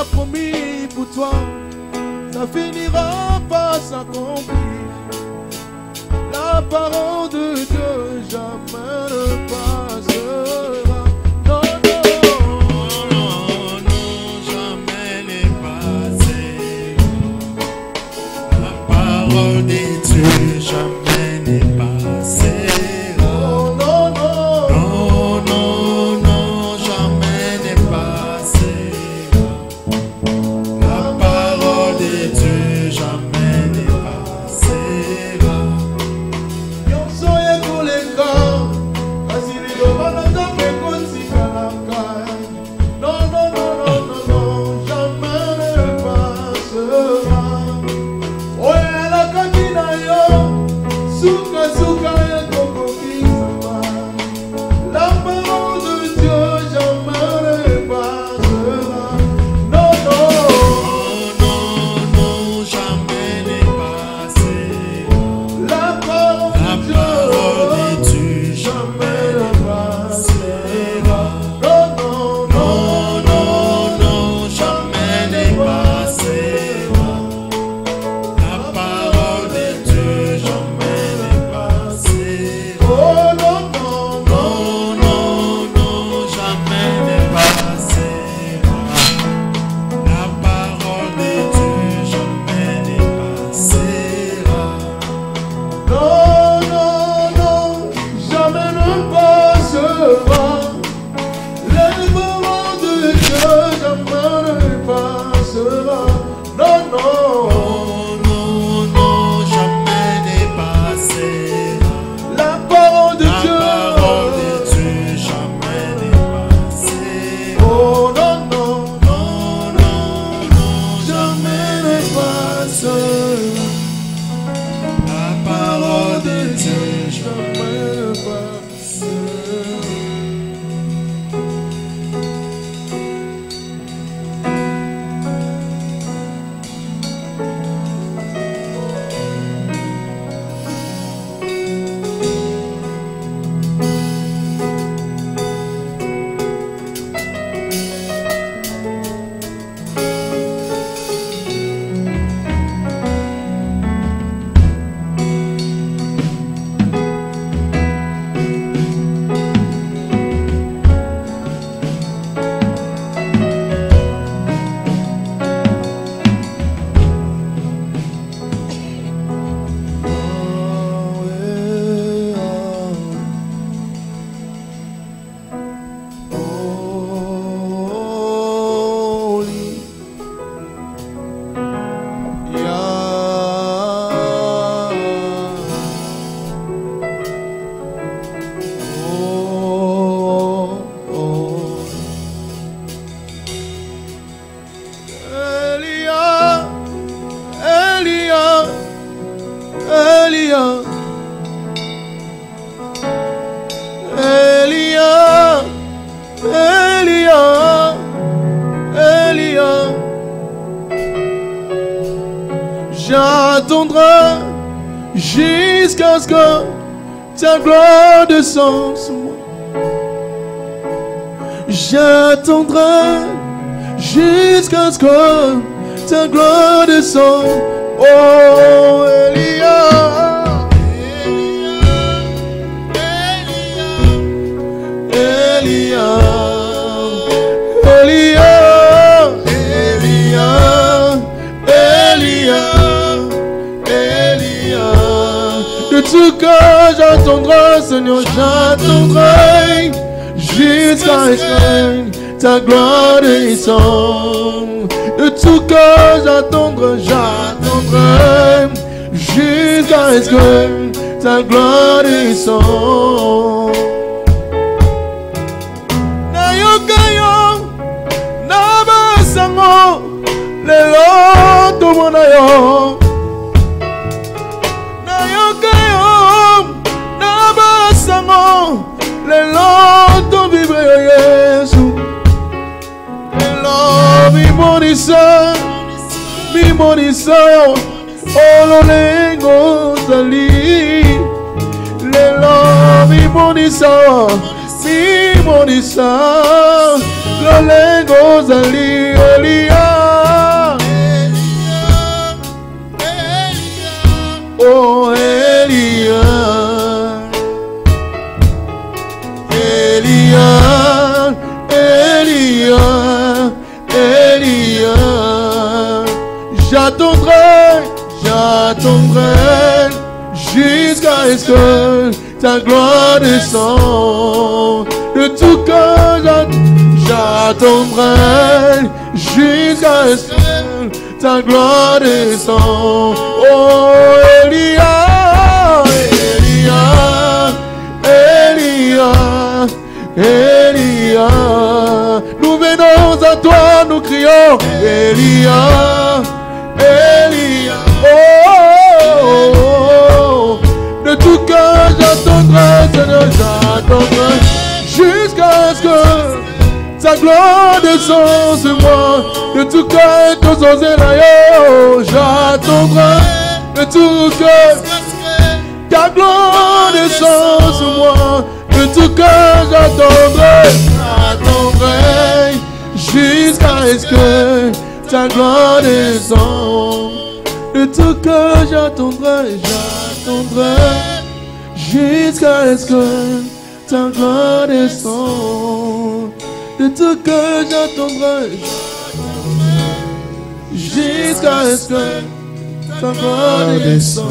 a promis pour toi, ça finira par s'accomplir. La parole de Dieu jamais ne passera. Non, non, non, non, jamais ne passera. La parole de Dieu jamais ne passera. oh, non, non, Non, non, non, jamais ne passera. La parole de Dieu jamais ne passera. yo soye koleka, kasi lilobanaka pe kotikalaka. Non, non, non, non, non, non, jamais ne passera. Oye elakaki na yo, suka suka ekokokisama. La parole de Dieu jamais ne passera. Non, non, Non, non, jamais ne passera. la parole La de parole de Dieu Dieu jamais jamais ne ne passera. passera. Non, non, non, Non, non, non, jamais ne passera. La parole de Dieu jamais ne passera. oh, non, non, non. Non, non, non, jamais ne passera. La parole de Dieu jamais ne passera. Non, non, non, jamais ne passera. Les moments de Dieu jamais ne passera. Non, non, Non, non, non, jamais ne passera. la parole de La Dieu. parole de Dieu jamais ne passera. Oh, non, non, Non, non, non, jamais ne passera. la parole de Dieu Jamais ne passera. J'attendrai jusqu'à ce que ta gloire descende sur moi. J'attendrai jusqu'à ce que ta gloire descende. Oh, Elia, Elia, Elia, Elia, Elia. De tout cœur j'attendrai, Seigneur, j'attendrai jusqu'à ce que ta gloire descende. De tout cœur j'attendrai, j'attendrai jusqu'à ce que ta gloire descende. Na yokayo, na basango, lelo tomona yo. Na yokayo, na basango, lelo to vibre Yesu. Lelo mi monisa, ololengo zali. Lelo mi monisa, lolengo zali. Elia. J'attendrai, j'attendrai jusqu'à ce que ta gloire descende. De tout cœur, j'attendrai jusqu'à ce que ta gloire descende. Oh, Elia, Elia, Elia, Elia. Nous venons à toi, nous crions, Elia, Elia. Oh, oh, oh. De tout cœur, j'attendrai, Seigneur, j'attendrai jusqu'à ce que ta gloire descende sur moi. De tout cœur, tous aux élaïos, j'attendrai. De tout cœur, ta gloire descend sur moi. De tout cœur, j'attendrai, j'attendrai jusqu'à ce que ta gloire descende. De tout cœur, j'attendrai, j'attendrai jusqu'à ce que ta gloire descende. De tout cœur, j'attendrai, jusqu'à ce que ta gloire descende.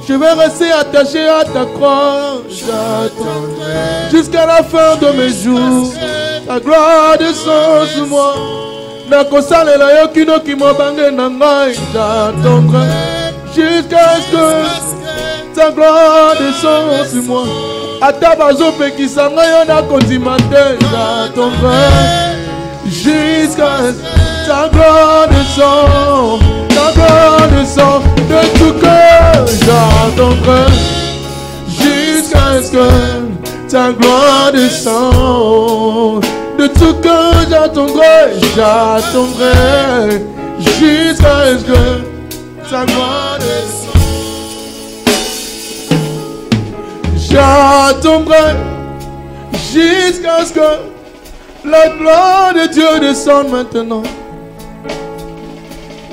Je vais rester attaché à ta croix, j'attendrai jusqu'à la fin de mes jours. Ta gloire descend sur moi. Nakosalela yokino kimobange nangai, j'attendrai jusqu'à ce que ta gloire descend sur moi. Atabazo pekisanga yo nakondimate, j'attendrai jusqu'à ce que ta gloire descend. Ta gloire descend de tout cœur, j'attendrai jusqu'à ce que ta gloire descend. De tout cœur, j'attendrai, j'attendrai jusqu'à ce que ta gloire descend. J'attendrai jusqu'à ce que la gloire de Dieu descende maintenant.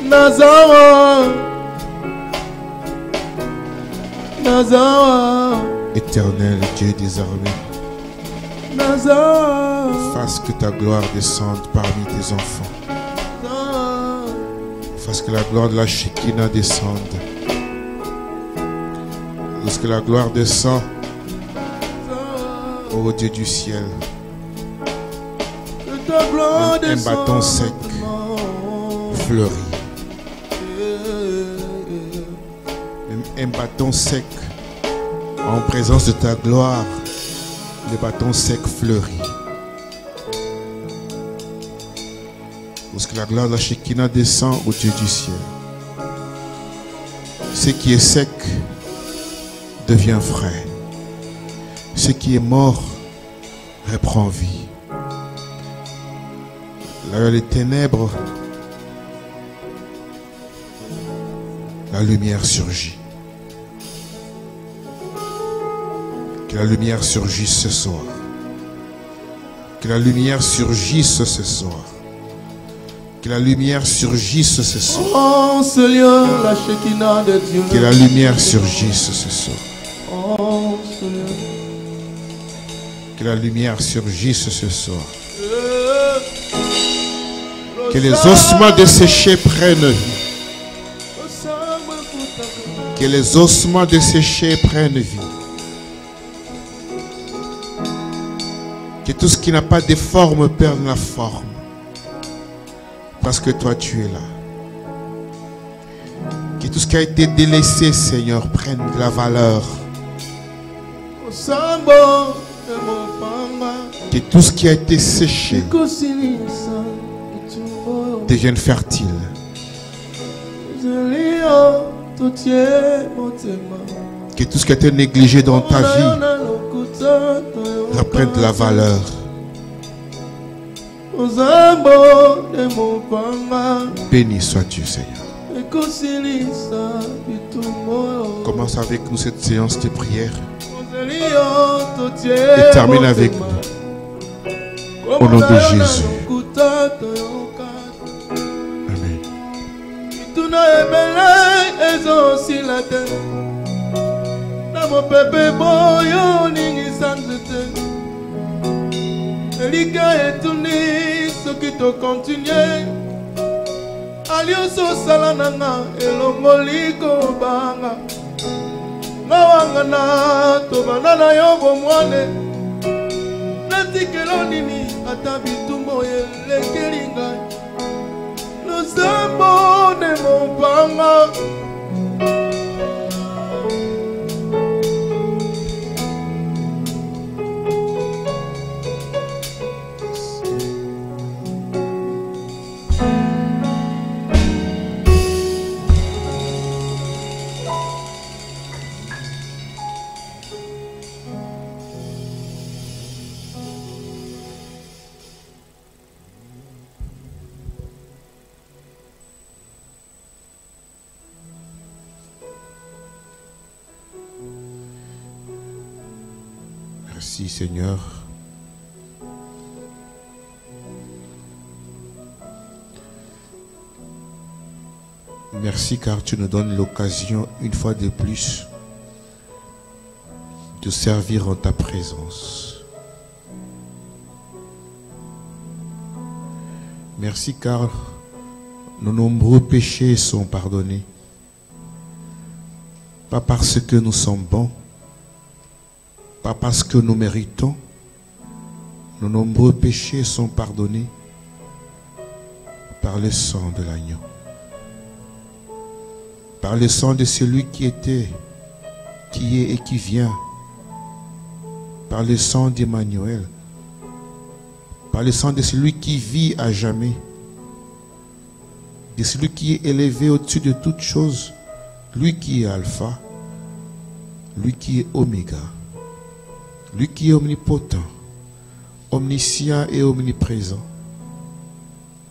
Nazareth, Nazareth, Éternel Dieu des armées, Nazareth, fasse que ta gloire descende parmi tes enfants. Fasse que la gloire de la Shekinah descende. Lorsque la gloire descend, ô Dieu du ciel, un bâton sec fleurit. Même un bâton sec, en présence de ta gloire, le bâton sec fleurit. Lorsque la gloire de la Shekinah descend au Dieu du ciel, ce qui est sec devient frais. Ce qui est mort reprend vie. Là où il y a les ténèbres, la lumière surgit. Que la lumière surgisse ce soir. Que la lumière surgisse ce soir. Que la lumière surgisse ce soir. Oh Seigneur, la Shekinah de Dieu. Que la lumière surgisse ce soir. Oh Seigneur. Que la lumière surgisse ce soir. Que les ossements desséchés prennent vie. Que les ossements desséchés prennent vie. Que tout ce qui n'a pas de forme perde la forme. Parce que toi tu es là. Que tout ce qui a été délaissé, Seigneur, prenne de la valeur. Que tout ce qui a été séché devienne fertile. Que tout ce qui a été négligé dans ta vie reprenne de la valeur. Béni sois-tu, Seigneur. Commence avec nous cette séance de prière et termine avec nous. Au nom de Jésus. Amen. nyonso osala na nga elongoli kobanga ngawanga na tobanda na yo bomwane natikelo nini ata bitumba elekeli ngai losambo de mopanga Merci Seigneur. Merci car tu nous donnes l'occasion une fois de plus de servir en ta présence. Merci car nos nombreux péchés sont pardonnés. Pas parce que nous sommes bons, pas parce que nous méritons. Nos nombreux péchés sont pardonnés par le sang de l'agneau. Par le sang de celui qui était, qui est et qui vient. Par le sang d'Emmanuel. Par le sang de celui qui vit à jamais. De celui qui est élevé au-dessus de toutes choses. Lui qui est Alpha. Lui qui est Oméga. Lui qui est omnipotent, omniscient et omniprésent.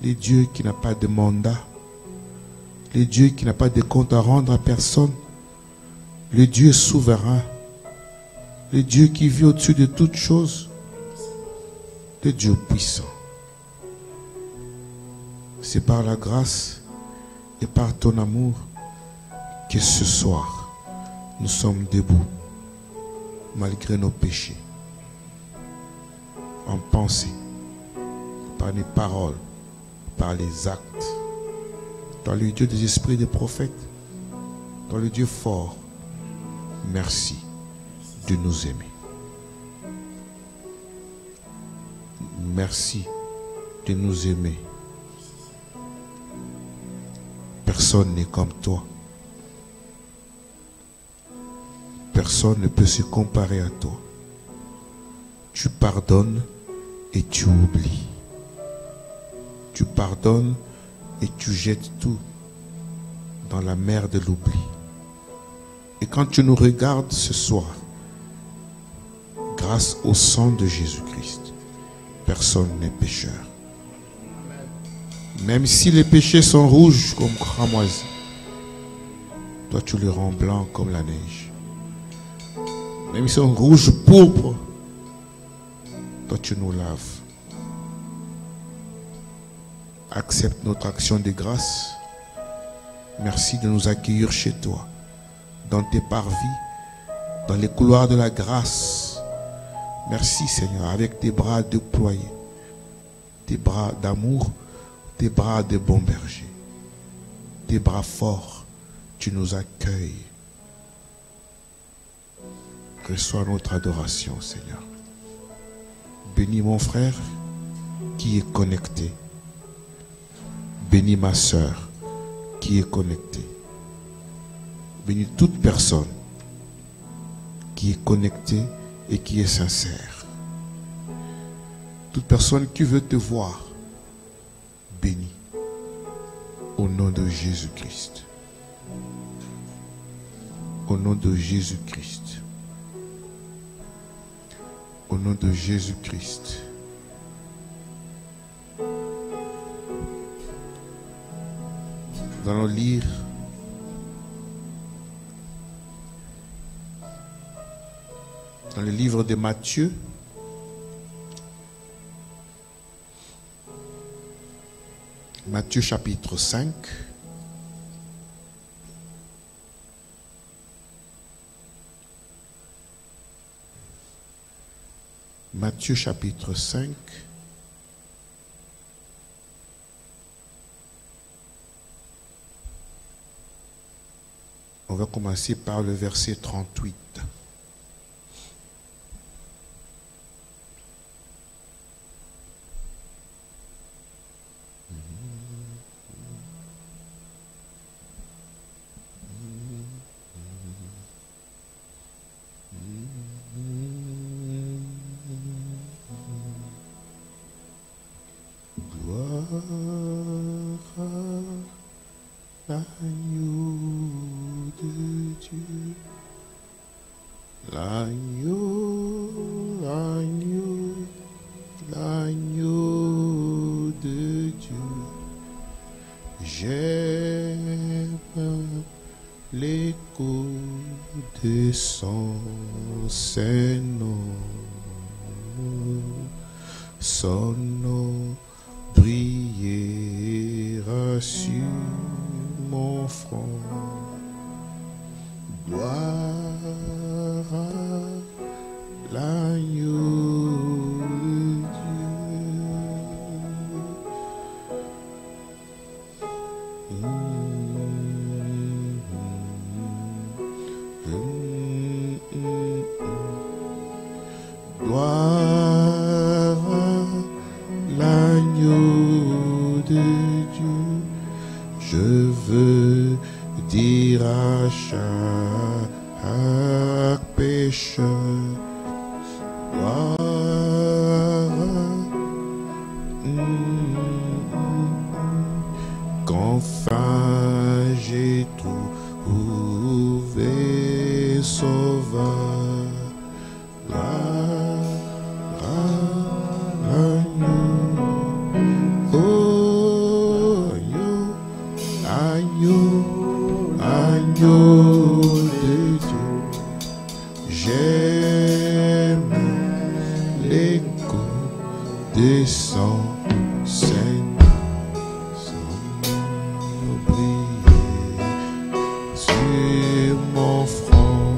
Le Dieu qui n'a pas de mandat. Le Dieu qui n'a pas de compte à rendre à personne. Le Dieu souverain. Le Dieu qui vit au-dessus de toutes choses. Le Dieu puissant. C'est par la grâce et par ton amour que ce soir, nous sommes debout. Malgré nos péchés, en pensée, par les paroles, par les actes. Toi le Dieu des esprits et des prophètes, toi le Dieu fort, merci de nous aimer. Merci de nous aimer. Personne n'est comme toi. Personne ne peut se comparer à toi. Tu pardonnes et tu oublies. Tu pardonnes et tu jettes tout dans la mer de l'oubli. Et quand tu nous regardes ce soir, grâce au sang de Jésus-Christ, personne n'est pécheur. Même si les péchés sont rouges comme cramoisi, toi tu les rends blancs comme la neige. Même si ils sont rouges pourpres, toi tu nous laves. Accepte notre action de grâce. Merci de nous accueillir chez toi, dans tes parvis, dans les couloirs de la grâce. Merci Seigneur, avec tes bras déployés, tes bras d'amour, tes bras de bon berger, tes bras forts, tu nous accueilles. Reçois notre adoration, Seigneur. Bénis mon frère qui est connecté. Bénis ma sœur qui est connectée. Bénis toute personne qui est connectée et qui est sincère. Toute personne qui veut te voir, bénis. Au nom de Jésus-Christ. Au nom de Jésus-Christ. Au nom de Jésus-Christ. Nous allons lire dans le livre de Matthieu, Matthieu chapitre 5. Matthieu chapitre 5. On va commencer par le verset 38. L'agneau de Dieu. J'aime l'écho de son nom brillera sur mon front. Gloire à l'agneau de Dieu. Gloire à l'agneau de Dieu. Je veux dire à chaque pécheur, qu'enfin j'ai trouvé sauveur. Agneau de Dieu, j'aime l'écho de son briller sur mon front.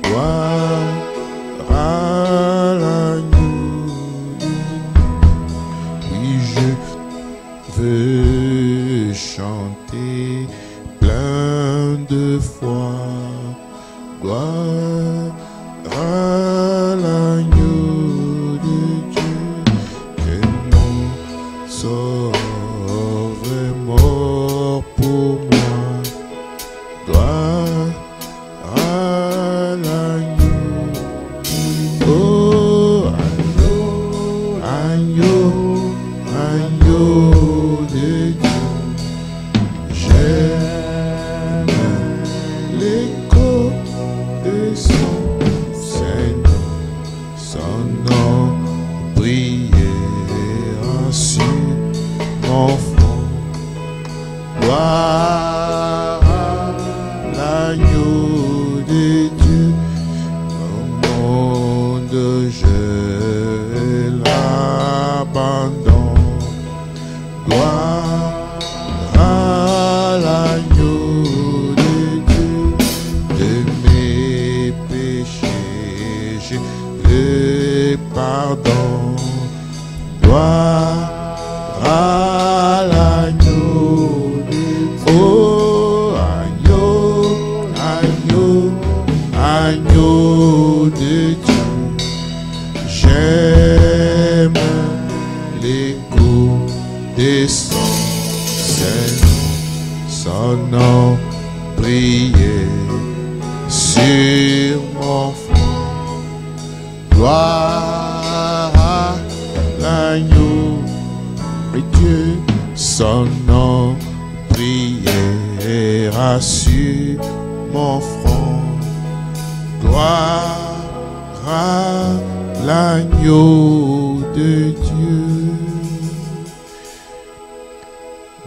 Gloire à l'agneau. Oui, je veux chanter plein de foi. Gloire à l'agneau de Dieu, que mon sauveur est mort pour moi. Gloire à l'agneau. Oh, agneau de Dieu, j'aime l'écho de son nom brillera sur mon front. Gloire à l'agneau de Dieu, au monde je l'abandonne. Gloire à l'agneau de Dieu, de mes péchés j'ai le pardon. Gloire à l'agneau de Dieu. Oh, agneau de Dieu, j'aime l'écho de son nom briller sur mon front. Gloire à l'agneau de Dieu, son nom brillera sur mon front. Gloire à l'agneau de Dieu.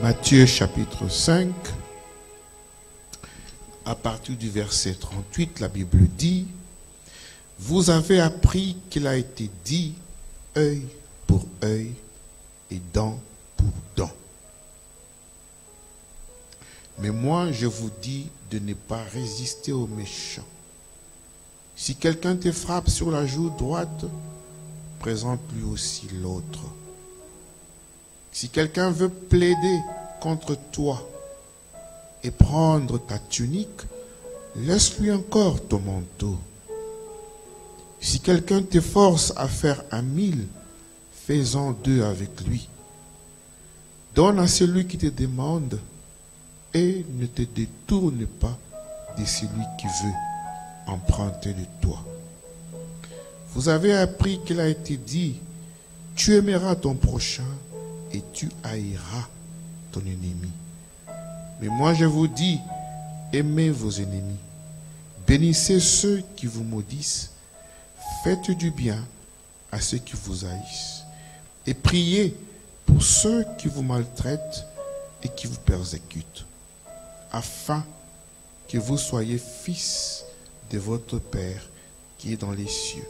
Matthieu chapitre 5, à partir du verset 38, la Bible dit: vous avez appris qu'il a été dit œil pour œil et dent pour dent. Mais moi, je vous dis de ne pas résister aux méchants. Si quelqu'un te frappe sur la joue droite, présente-lui aussi l'autre. Si quelqu'un veut plaider contre toi et prendre ta tunique, laisse-lui encore ton manteau. Si quelqu'un te force à faire 1000, fais-en 2 avec lui. Donne à celui qui te demande et ne te détourne pas de celui qui veut emprunter de toi. Vous avez appris qu'il a été dit, tu aimeras ton prochain et tu haïras ton ennemi. Mais moi je vous dis, aimez vos ennemis, bénissez ceux qui vous maudissent, faites du bien à ceux qui vous haïssent et priez pour ceux qui vous maltraitent et qui vous persécutent, afin que vous soyez fils de votre Père qui est dans les cieux.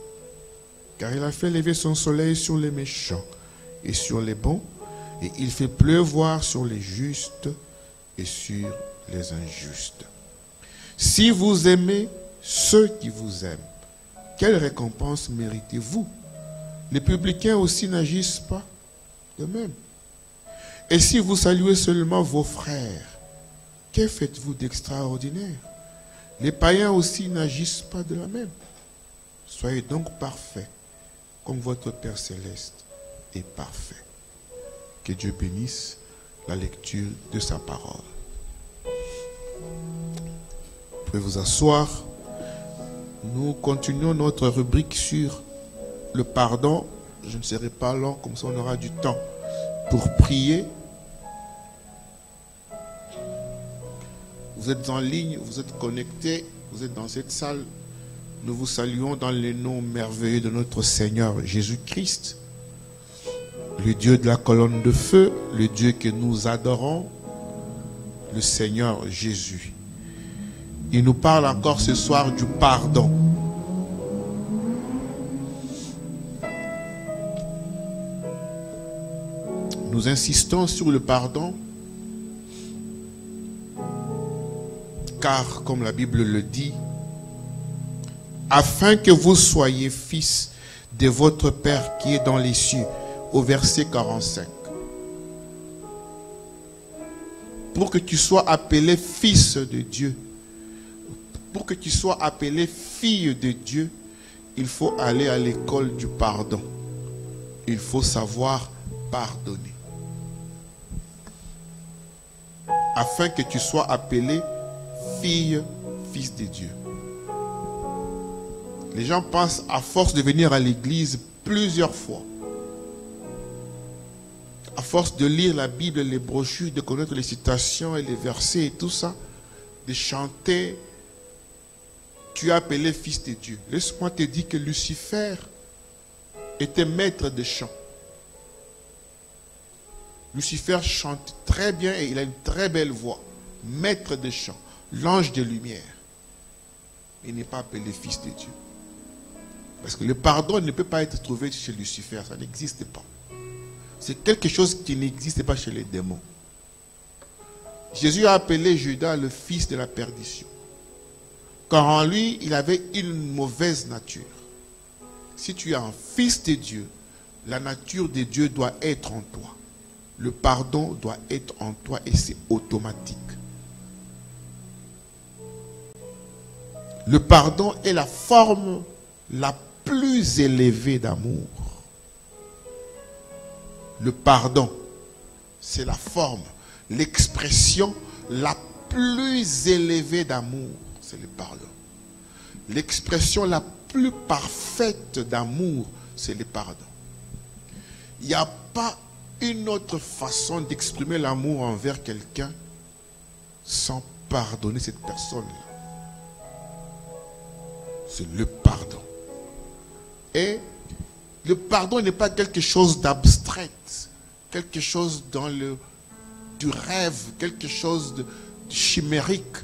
Car il a fait lever son soleil sur les méchants et sur les bons, et il fait pleuvoir sur les justes et sur les injustes. Si vous aimez ceux qui vous aiment, quelle récompense méritez-vous? Les publicains aussi n'agissent pas de même. Et si vous saluez seulement vos frères, que faites-vous d'extraordinaire? Les païens aussi n'agissent pas de la même. Soyez donc parfaits, comme votre Père Céleste est parfait. Que Dieu bénisse la lecture de sa parole. Vous pouvez vous asseoir. Nous continuons notre rubrique sur le pardon. Je ne serai pas long, comme ça on aura du temps pour prier. Vous êtes en ligne, vous êtes connectés, vous êtes dans cette salle. Nous vous saluons dans le nom merveilleux de notre Seigneur Jésus-Christ, le Dieu de la colonne de feu, le Dieu que nous adorons, le Seigneur Jésus. Il nous parle encore ce soir du pardon. Nous insistons sur le pardon, car comme la Bible le dit, afin que vous soyez fils de votre Père qui est dans les cieux, au verset 45. Pour que tu sois appelé fils de Dieu, pour que tu sois appelé fille de Dieu, il faut aller à l'école du pardon. Il faut savoir pardonner. Afin que tu sois appelé fille, fils de Dieu. Les gens pensent à force de venir à l'église plusieurs fois, à force de lire la Bible, les brochures, de connaître les citations et les versets et tout ça, de chanter, tu es appelé fils de Dieu. Laisse-moi te dire que Lucifer était maître de chant. Lucifer chante très bien et il a une très belle voix. Maître de chant, l'ange de lumière. Il n'est pas appelé fils de Dieu. Parce que le pardon ne peut pas être trouvé chez Lucifer, ça n'existe pas. C'est quelque chose qui n'existe pas chez les démons. Jésus a appelé Judas le fils de la perdition. Car en lui, il avait une mauvaise nature. Si tu es un fils de Dieu, la nature de Dieu doit être en toi. Le pardon doit être en toi et c'est automatique. Le pardon est la forme la plus élevée d'amour. Le pardon, c'est la forme, l'expression la plus élevée d'amour, c'est le pardon. L'expression la plus parfaite d'amour, c'est le pardon. Il n'y a pas une autre façon d'exprimer l'amour envers quelqu'un sans pardonner cette personne-là. C'est le pardon. Et le pardon n'est pas quelque chose d'abstrait, quelque chose du rêve, quelque chose de chimérique,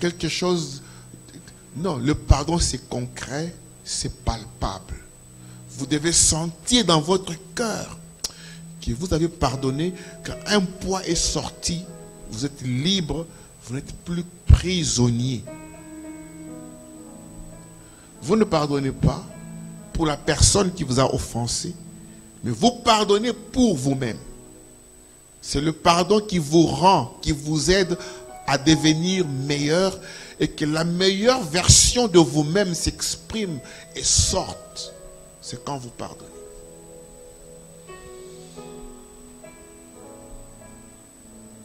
quelque chose... Non, le pardon c'est concret, c'est palpable. Vous devez sentir dans votre cœur que vous avez pardonné, qu'un poids est sorti, vous êtes libre, vous n'êtes plus prisonnier. Vous ne pardonnez pas pour la personne qui vous a offensé, mais vous pardonnez pour vous-même. C'est le pardon qui vous rend, qui vous aide à devenir meilleur et que la meilleure version de vous-même s'exprime et sorte, c'est quand vous pardonnez.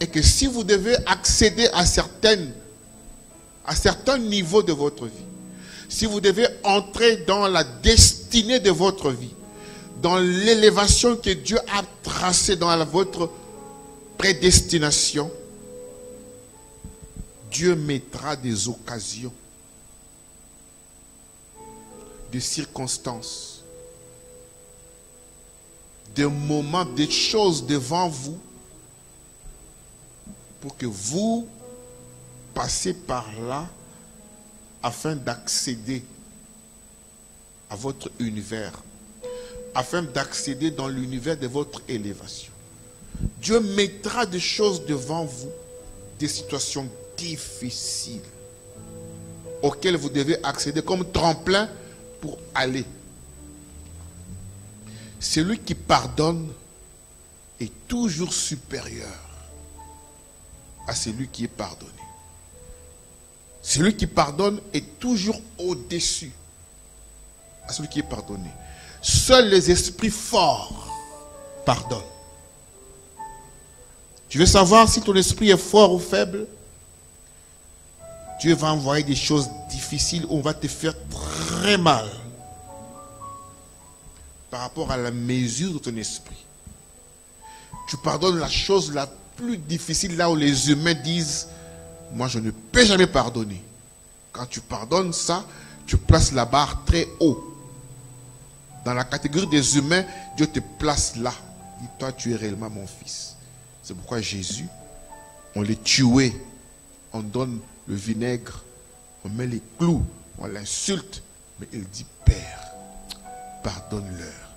Et que si vous devez accéder à certains niveaux de votre vie, si vous devez entrer dans la destinée de votre vie, dans l'élévation que Dieu a tracée dans votre prédestination, Dieu mettra des occasions, des circonstances, des moments, des choses devant vous pour que vous passiez par là afin d'accéder à votre univers, afin d'accéder dans l'univers de votre élévation. Dieu mettra des choses devant vous, des situations difficiles auxquelles vous devez accéder comme tremplin pour aller. Celui qui pardonne est toujours supérieur à celui qui est pardonné. Celui qui pardonne est toujours au-dessus à celui qui est pardonné. Seuls les esprits forts pardonnent. Tu veux savoir si ton esprit est fort ou faible? Dieu va envoyer des choses difficiles où on va te faire très mal par rapport à la mesure de ton esprit. Tu pardonnes la chose la plus difficile là où les humains disent « Moi, je ne peux jamais pardonner ». Quand tu pardonnes ça, tu places la barre très haut. Dans la catégorie des humains, Dieu te place là. Et toi, tu es réellement mon fils. C'est pourquoi Jésus, on les tuait. On donne le vinaigre, on met les clous, on l'insulte. Mais il dit, Père, pardonne-leur.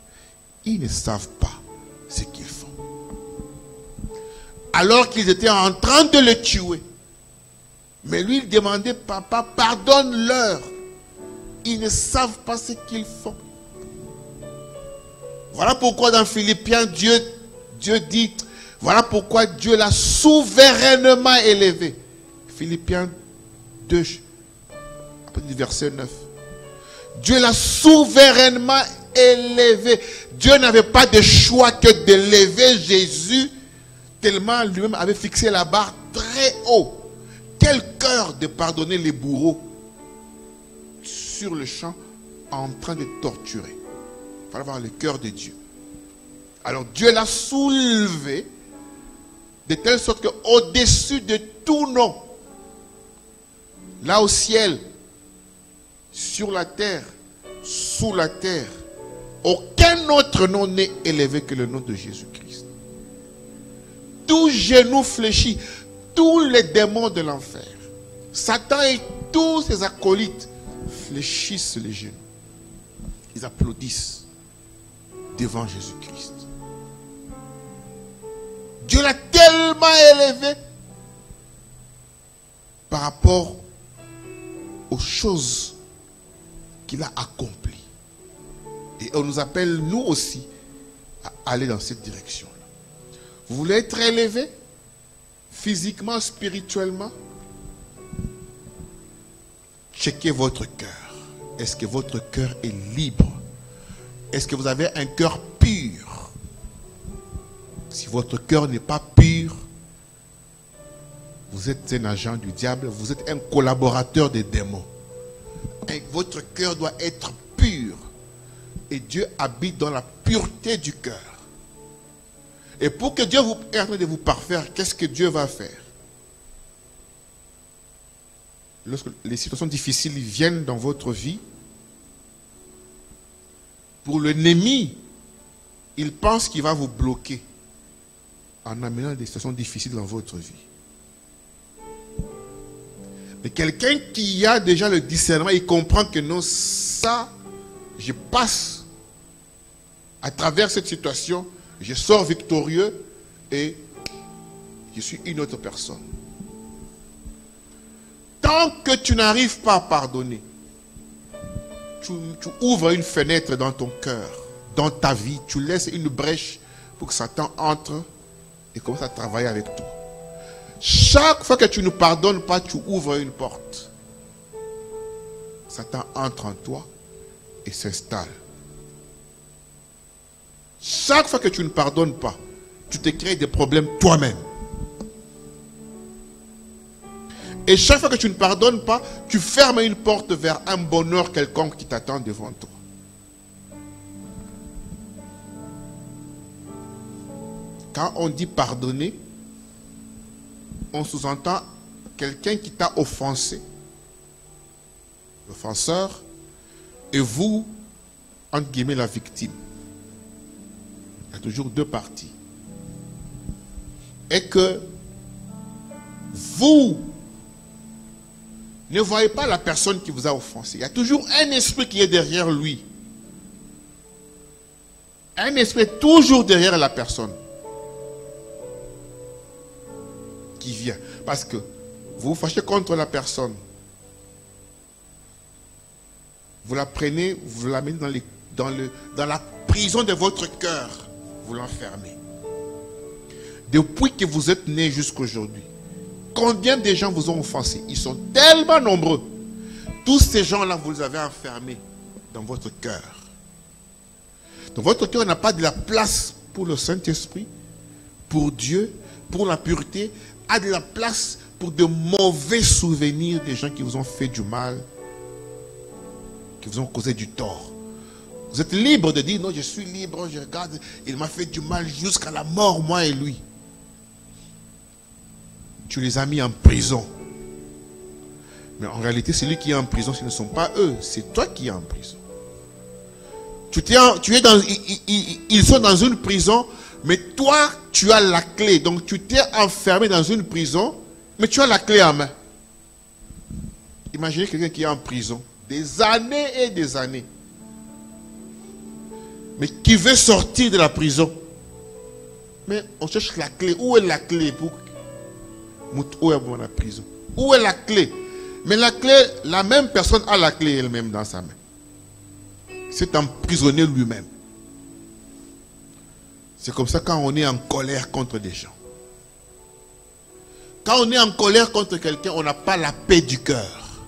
Ils ne savent pas ce qu'ils font. Alors qu'ils étaient en train de le tuer. Mais lui, il demandait, Papa, pardonne-leur. Ils ne savent pas ce qu'ils font. Voilà pourquoi dans Philippiens, Dieu dit, voilà pourquoi Dieu l'a souverainement élevé. Philippiens 2, à partir du verset 9. Dieu l'a souverainement élevé. Dieu n'avait pas de choix que d'élever Jésus, tellement lui-même avait fixé la barre très haut. Quel cœur de pardonner les bourreaux sur le champ en train de torturer. Il fallait avoir le cœur de Dieu. Alors Dieu l'a soulevé de telle sorte qu'au-dessus de tout nom, là au ciel, sur la terre, sous la terre, aucun autre nom n'est élevé que le nom de Jésus-Christ. Tout genou fléchit, tous les démons de l'enfer, Satan et tous ses acolytes fléchissent les genoux. Ils applaudissent devant Jésus-Christ. Dieu l'a tellement élevé par rapport aux choses qu'il a accomplies. Et on nous appelle, nous aussi, à aller dans cette direction-là. Vous voulez être élevé physiquement, spirituellement? Checkez votre cœur. Est-ce que votre cœur est libre? Est-ce que vous avez un cœur pur? Si votre cœur n'est pas pur, vous êtes un agent du diable, vous êtes un collaborateur des démons. Et votre cœur doit être pur. Et Dieu habite dans la pureté du cœur. Et pour que Dieu vous permette de vous parfaire, qu'est-ce que Dieu va faire? Lorsque les situations difficiles viennent dans votre vie, pour l'ennemi, il pense qu'il va vous bloquer en amenant des situations difficiles dans votre vie. Mais quelqu'un qui a déjà le discernement, il comprend que non, ça, je passe à travers cette situation, je sors victorieux et je suis une autre personne. Tant que tu n'arrives pas à pardonner, tu ouvres une fenêtre dans ton cœur, dans ta vie, tu laisses une brèche pour que Satan entre et commence à travailler avec toi. Chaque fois que tu ne pardonnes pas, tu ouvres une porte. Satan entre en toi et s'installe. Chaque fois que tu ne pardonnes pas, tu te crées des problèmes toi-même. Et chaque fois que tu ne pardonnes pas, tu fermes une porte vers un bonheur quelconque qui t'attend devant toi. Quand on dit pardonner, on sous-entend quelqu'un qui t'a offensé, l'offenseur, et vous, entre guillemets, la victime. Il y a toujours deux parties. Et que vous ne voyez pas la personne qui vous a offensé. Il y a toujours un esprit qui est derrière lui. Un esprit est toujours derrière la personne qui vient. Parce que vous vous fâchez contre la personne. Vous la prenez, vous la mettez dans la prison de votre cœur. Vous l'enfermez. Depuis que vous êtes né jusqu'aujourd'hui, combien de gens vous ont offensé? Ils sont tellement nombreux. Tous ces gens-là, vous les avez enfermés dans votre cœur. Dans votre cœur, n'a pas de la place pour le Saint-Esprit, pour Dieu, pour la pureté, a de la place pour de mauvais souvenirs des gens qui vous ont fait du mal, qui vous ont causé du tort. Vous êtes libre de dire, non, je suis libre, je regarde, il m'a fait du mal jusqu'à la mort, moi et lui. Tu les as mis en prison. Mais en réalité, celui qui est en prison, ce ne sont pas eux, c'est toi qui es en prison. Ils sont dans une prison, mais toi, tu as la clé. Donc, tu t'es enfermé dans une prison, mais tu as la clé en main. Imaginez quelqu'un qui est en prison, des années et des années, mais qui veut sortir de la prison. Mais on cherche la clé. Où est la clé pour où est la prison? Où est la clé? Mais la clé, la même personne a la clé elle-même dans sa main. C'est emprisonné lui-même. C'est comme ça quand on est en colère contre des gens. Quand on est en colère contre quelqu'un, on n'a pas la paix du cœur.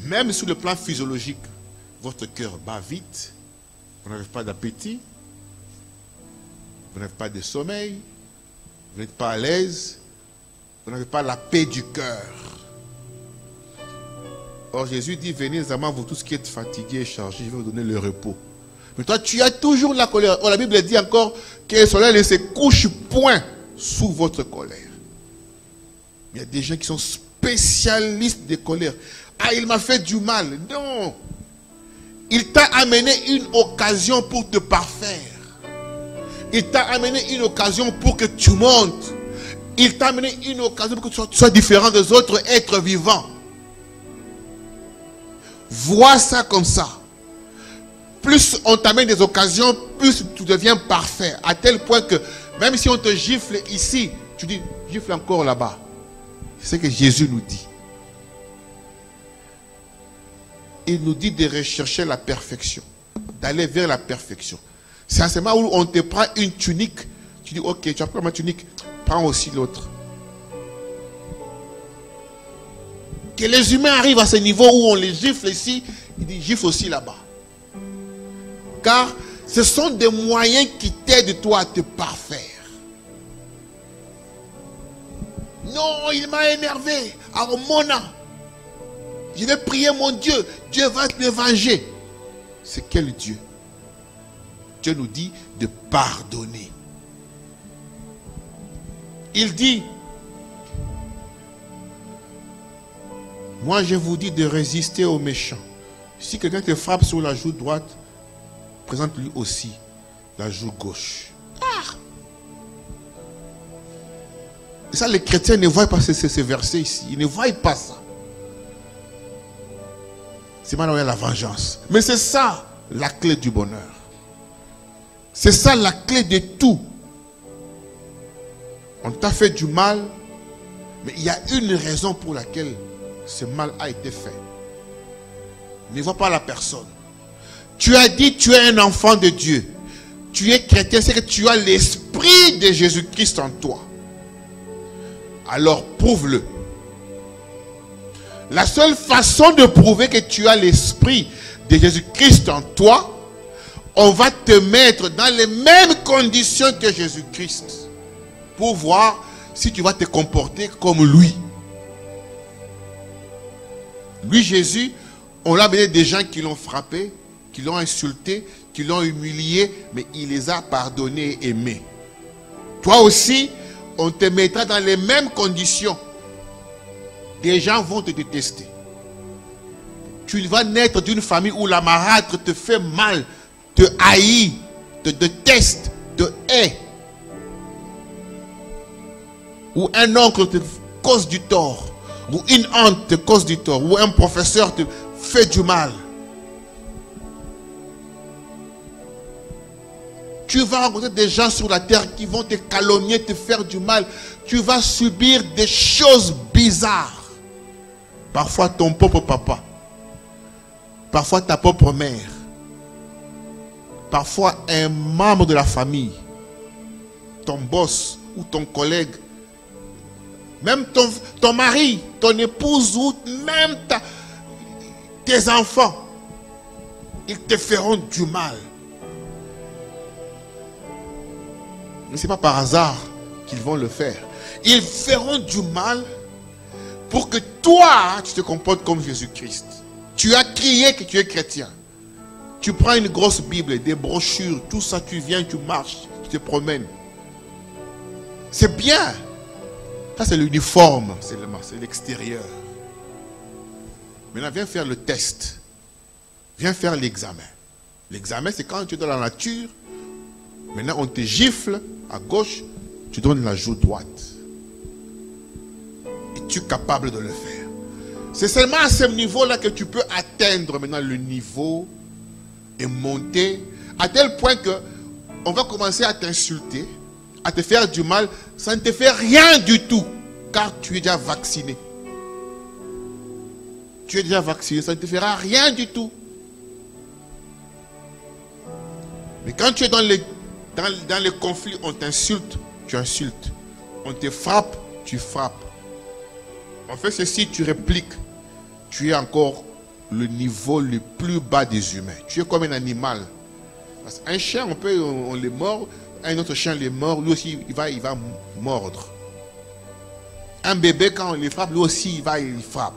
Même sur le plan physiologique, votre cœur bat vite, vous n'avez pas d'appétit, vous n'avez pas de sommeil, vous n'êtes pas à l'aise, vous n'avez pas la paix du cœur. Or Jésus dit, venez à moi vous tous qui êtes fatigués et chargés, je vais vous donner le repos. Mais toi tu as toujours la colère. Or la Bible dit encore que le soleil ne se couche point sous votre colère. Il y a des gens qui sont spécialistes de colère. Ah, il m'a fait du mal. Non. Il t'a amené une occasion pour te parfaire. Il t'a amené une occasion pour que tu montes. Il t'a amené une occasion pour que tu sois différent des autres êtres vivants. Vois ça comme ça. Plus on t'amène des occasions, plus tu deviens parfait. À tel point que même si on te gifle ici, tu dis, gifle encore là-bas. C'est ce que Jésus nous dit. Il nous dit de rechercher la perfection. D'aller vers la perfection. C'est à ce moment où on te prend une tunique. Tu dis, ok, tu as pris ma tunique, prends aussi l'autre. Que les humains arrivent à ce niveau où on les gifle ici, il dit, gifle aussi là-bas. Car ce sont des moyens qui t'aident toi à te parfaire. Non, il m'a énervé. Alors Mona, je vais prier mon Dieu. Dieu va te venger. C'est quel Dieu? Dieu nous dit de pardonner. Il dit, moi je vous dis de résister aux méchants. Si quelqu'un te frappe sur la joue droite, présente-lui aussi la joue gauche. Ah! Et ça, les chrétiens ne voient pas ces versets ici. Ils ne voient pas ça. C'est maintenant la vengeance. Mais c'est ça la clé du bonheur. C'est ça la clé de tout. On t'a fait du mal, mais il y a une raison pour laquelle ce mal a été fait. Ne vois pas la personne. Tu as dit tu es un enfant de Dieu. tu es chrétien, c'est que tu as l'esprit de Jésus-Christ en toi. Alors prouve-le. La seule façon de prouver que tu as l'esprit de Jésus-Christ en toi, on va te mettre dans les mêmes conditions que Jésus-Christ pour voir si tu vas te comporter comme lui. Lui, Jésus, on l'a amené des gens qui l'ont frappé, qui l'ont insulté, qui l'ont humilié, mais il les a pardonnés et aimés. Toi aussi, on te mettra dans les mêmes conditions. Des gens vont te détester. Tu vas naître d'une famille où la marâtre te fait mal, te haït, te déteste, te hait. Ou un oncle te cause du tort. Ou une honte te cause du tort. Ou un professeur te fait du mal. Tu vas rencontrer des gens sur la terre qui vont te calomnier, te faire du mal. Tu vas subir des choses bizarres. Parfois ton propre papa. Parfois ta propre mère. Parfois un membre de la famille. Ton boss ou ton collègue. Même ton mari, ton épouse ou même tes enfants. Ils te feront du mal. Mais ce n'est pas par hasard qu'ils vont le faire. Ils feront du mal pour que toi, tu te comportes comme Jésus-Christ. Tu as crié que tu es chrétien. Tu prends une grosse Bible, des brochures, tout ça, tu viens, tu marches, tu te promènes. C'est bien. Ça, c'est l'uniforme, c'est l'extérieur. Maintenant, viens faire le test. Viens faire l'examen. L'examen, c'est quand tu es dans la nature. Maintenant, on te gifle à gauche, tu donnes la joue droite. Es-tu capable de le faire? C'est seulement à ce niveau-là que tu peux atteindre maintenant le niveau et monter à tel point que on va commencer à t'insulter, à te faire du mal. Ça ne te fait rien du tout, car tu es déjà vacciné. Tu es déjà vacciné, ça ne te fera rien du tout. Mais quand tu es dans les conflits, on t'insulte, tu insultes. On te frappe, tu frappes. On fait ceci, tu répliques. Tu es encore le niveau le plus bas des humains. Tu es comme un animal. Parce qu'un chien, on les mord. Un autre chien les mord, lui aussi, il va mordre. Un bébé, quand on les frappe, lui aussi, il frappe.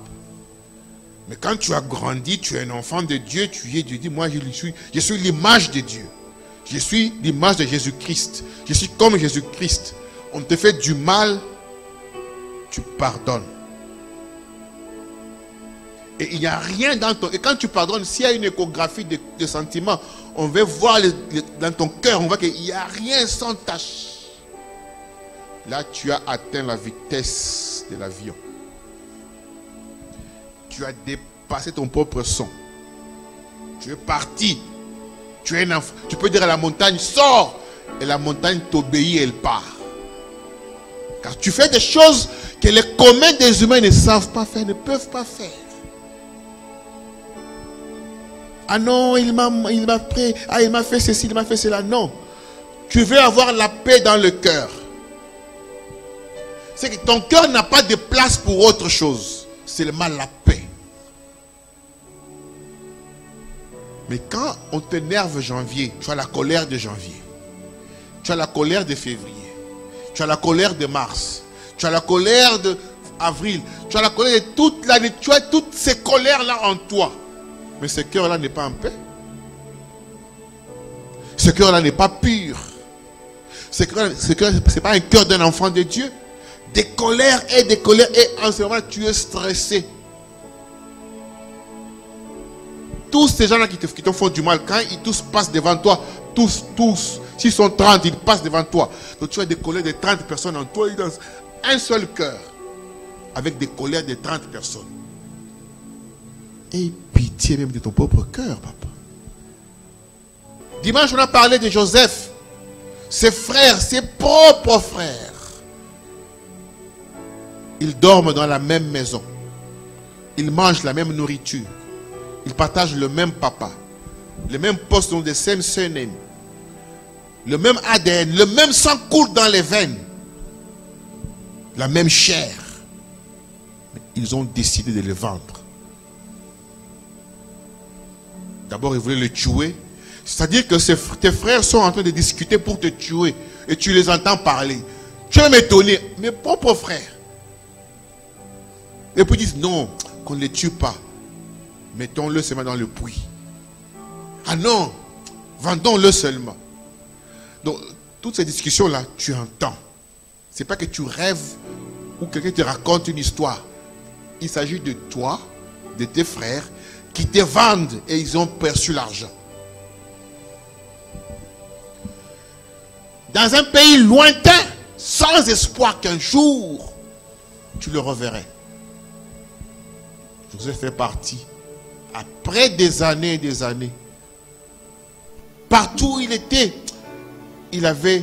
Mais quand tu as grandi, tu es un enfant de Dieu, tu dis, moi, je suis l'image de Dieu. Je suis l'image de Jésus-Christ. Je suis comme Jésus-Christ. On te fait du mal, tu pardonnes. Et il n'y a rien dans ton... Et quand tu pardonnes, s'il y a une échographie de sentiments, on va voir dans ton cœur, on voit qu'il n'y a rien sans tache. Là, tu as atteint la vitesse de l'avion. Tu as dépassé ton propre son. Tu es parti. Tu es un enfant. Tu peux dire à la montagne, sors. Et la montagne t'obéit et elle part. Car tu fais des choses que les communs des humains ne savent pas faire, ne peuvent pas faire. Ah non, il m'a pris, il m'a fait ceci, il m'a fait cela. Non. Tu veux avoir la paix dans le cœur. C'est que ton cœur n'a pas de place pour autre chose. C'est seulement la paix. Mais quand on t'énerve janvier, tu as la colère de janvier. Tu as la colère de février. Tu as la colère de mars. Tu as la colère d'avril. Tu as la colère de toute l'année. Tu as toutes ces colères-là en toi. Mais ce cœur-là n'est pas en paix. Ce cœur-là n'est pas pur. Ce cœur, ce n'est pas un cœur d'un enfant de Dieu. Des colères. Et en ce moment, tu es stressé. Tous ces gens-là qui te font du mal, quand ils tous passent devant toi, tous, s'ils sont 30, ils passent devant toi. Donc tu as des colères de 30 personnes en toi, dans un seul cœur, avec des colères de 30 personnes. Et pitié même de ton propre cœur, papa. Dimanche, on a parlé de Joseph, ses frères, ses propres frères. Ils dorment dans la même maison. Ils mangent la même nourriture. Ils partagent le même papa. Les mêmes postes, ont the same surname. le même ADN, le même sang coule dans les veines, la même chair. Ils ont décidé de le vendre. D'abord, ils voulaient le tuer. C'est-à-dire que tes frères sont en train de discuter pour te tuer. Et tu les entends parler. Tu vas m'étonner. Mes propres frères. Et puis ils disent non, qu'on ne les tue pas. Mettons-le seulement dans le puits. Ah non, vendons-le seulement. Donc, toutes ces discussions-là, tu entends. Ce n'est pas que tu rêves ou quelqu'un te raconte une histoire. Il s'agit de toi, de tes frères, qui te vendent et ils ont perçu l'argent. Dans un pays lointain, sans espoir qu'un jour, tu le reverrais. Joseph fait partie. Après des années et des années, partout où il était, il avait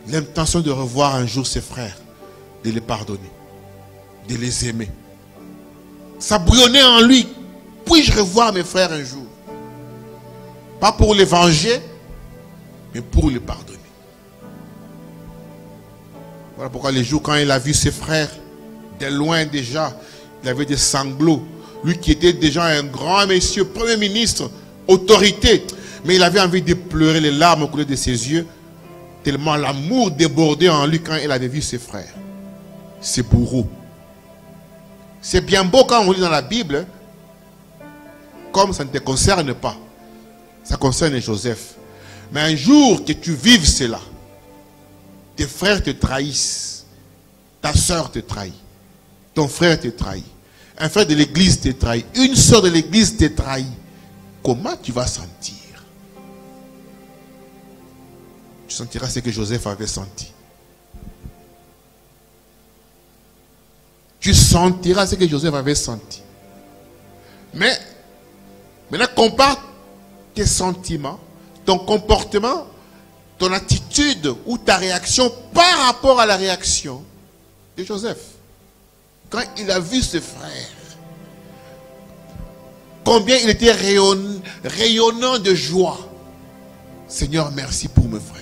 l'intention de revoir un jour ses frères, de les pardonner, de les aimer. Ça bouillonnait en lui. Puis-je revoir mes frères un jour? Pas pour les venger, mais pour les pardonner. Voilà pourquoi les jours quand il a vu ses frères, de loin déjà, il avait des sanglots. Lui qui était déjà un grand monsieur, premier ministre, autorité. Mais il avait envie de pleurer, les larmes coulaient de ses yeux. Tellement l'amour débordait en lui quand il avait vu ses frères, ses bourreaux. C'est bien beau quand on lit dans la Bible, comme ça ne te concerne pas. Ça concerne Joseph. Mais un jour que tu vives cela, tes frères te trahissent, ta soeur te trahit, ton frère te trahit, un frère de l'église te trahit, une soeur de l'église te trahit. Comment tu vas sentir? Tu sentiras ce que Joseph avait senti. Tu sentiras ce que Joseph avait senti. Mais maintenant, compare tes sentiments, ton comportement, ton attitude ou ta réaction par rapport à la réaction de Joseph. Quand il a vu ses frères, combien il était rayonnant de joie. Seigneur, merci pour mes frères.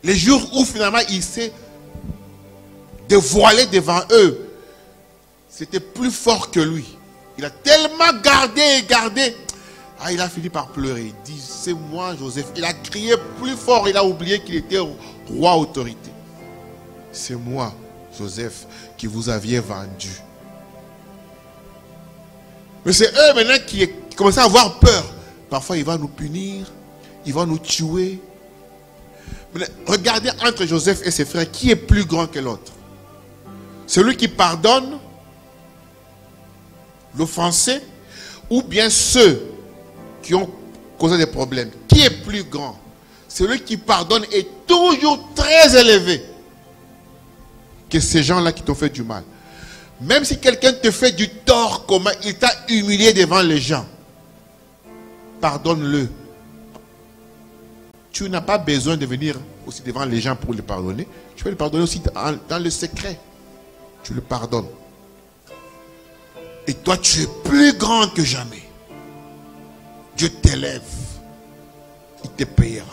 Les jours où finalement il s'est dévoilé devant eux, c'était plus fort que lui. Il a tellement gardé et gardé. Ah, il a fini par pleurer. Il dit, c'est moi Joseph. Il a crié plus fort. Il a oublié qu'il était roi autorité. C'est moi Joseph qui vous aviez vendu. Mais c'est eux maintenant qui commencent à avoir peur. Parfois il va nous punir. Il va nous tuer. Mais regardez entre Joseph et ses frères, qui est plus grand que l'autre? Celui qui pardonne l'offensé, ou bien ceux qui ont causé des problèmes? Qui est plus grand? Celui qui pardonne est toujours très élevé que ces gens-là qui t'ont fait du mal. Même si quelqu'un te fait du tort, comment il t'a humilié devant les gens, pardonne-le. Tu n'as pas besoin de venir aussi devant les gens pour le pardonner. Tu peux le pardonner aussi dans le secret. Tu le pardonnes. Et toi, tu es plus grand que jamais. Dieu t'élève. Il te payera.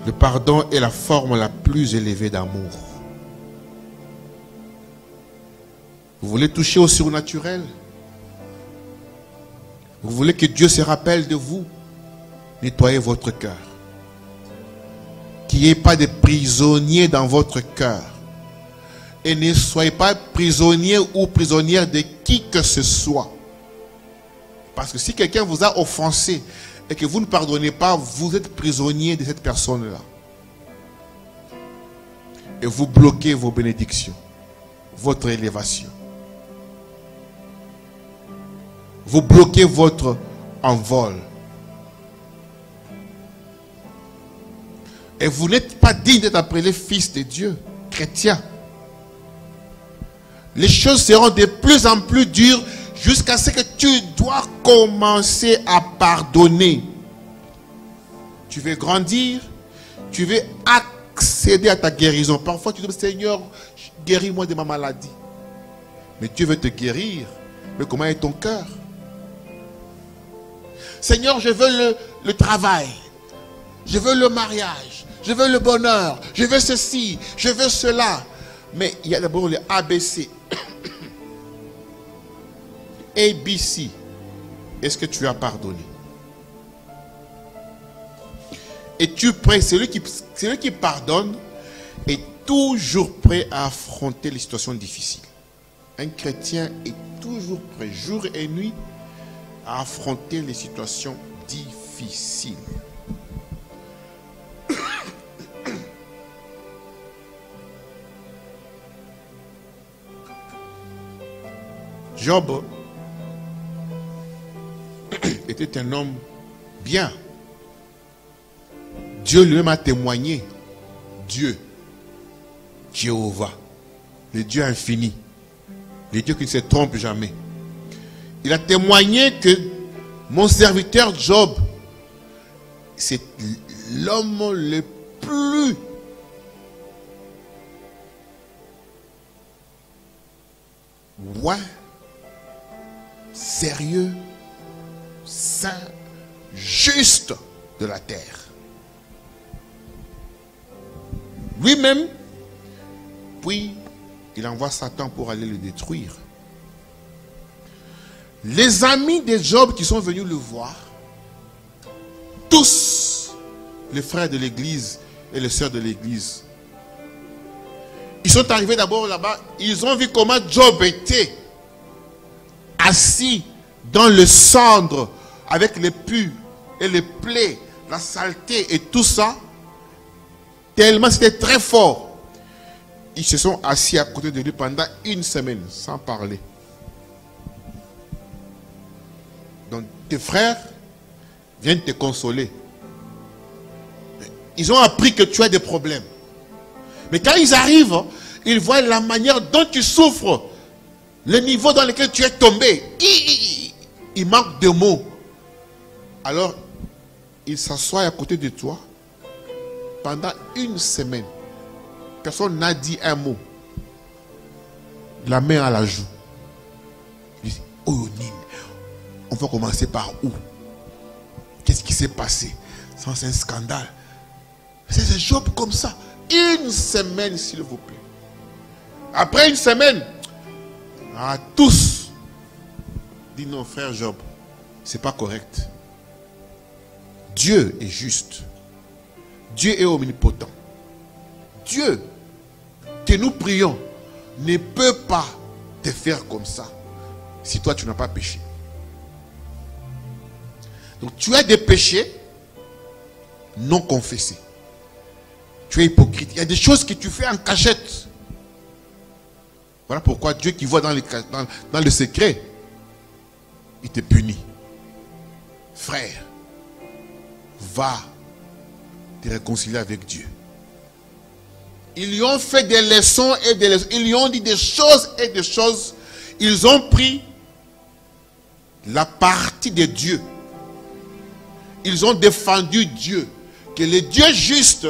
Le pardon est la forme la plus élevée d'amour. Vous voulez toucher au surnaturel? Vous voulez que Dieu se rappelle de vous? Nettoyez votre cœur. Qu'il n'y ait pas de prisonniers dans votre cœur. Et ne soyez pas prisonniers ou prisonnières de qui que ce soit. Parce que si quelqu'un vous a offensé et que vous ne pardonnez pas, vous êtes prisonnier de cette personne-là. Et vous bloquez vos bénédictions, votre élévation. Vous bloquez votre envol. Et vous n'êtes pas digne d'être appelé fils de Dieu, chrétien. Les choses seront de plus en plus dures jusqu'à ce que tu dois commencer à pardonner. Tu veux grandir, tu veux accéder à ta guérison. Parfois tu dis, Seigneur, guéris-moi de ma maladie. Mais Dieu veut te guérir. Mais comment est ton cœur? Seigneur, je veux le travail. Je veux le mariage. Je veux le bonheur. Je veux ceci. Je veux cela. Mais il y a d'abord les ABC. ABC. Est-ce que tu as pardonné? Es-tu prêt? Celui qui pardonne est toujours prêt à affronter les situations difficiles. Un chrétien est toujours prêt, jour et nuit, à affronter les situations difficiles. Job était un homme bien. Dieu lui-même a témoigné. Dieu, Jéhovah, le Dieu infini, le Dieu qui ne se trompe jamais. Il a témoigné que mon serviteur Job, c'est l'homme le plus sérieux, saint, juste de la terre. Lui-même, puis il envoie Satan pour aller le détruire. Les amis de Job qui sont venus le voir, tous les frères de l'église et les sœurs de l'église, ils sont arrivés d'abord là-bas, ils ont vu comment Job était assis dans le cendre avec les pus et les plaies, la saleté et tout ça, tellement c'était très fort. Ils se sont assis à côté de lui pendant une semaine sans parler. Donc tes frères viennent te consoler. Ils ont appris que tu as des problèmes. Mais quand ils arrivent, ils voient la manière dont tu souffres, le niveau dans lequel tu es tombé. Il manque de mots. Alors, ils s'assoient à côté de toi pendant une semaine. Personne n'a dit un mot. La main à la joue. Ils disent, oh Nine, on va commencer par où? Qu'est-ce qui s'est passé? C'est un scandale. C'est un Job comme ça. Une semaine, s'il vous plaît. Après une semaine, à tous, dit non, frère Job, c'est pas correct. Dieu est juste. Dieu est omnipotent. Dieu que nous prions ne peut pas te faire comme ça si toi tu n'as pas péché. Donc tu as des péchés non confessés. Tu es hypocrite. Il y a des choses que tu fais en cachette. Voilà pourquoi Dieu qui voit dans le secret, il te punit. Frère, va te réconcilier avec Dieu. Ils lui ont fait des leçons et des leçons. Ils lui ont dit des choses et des choses. Ils ont pris la partie de Dieu. Ils ont défendu Dieu. Que le Dieu juste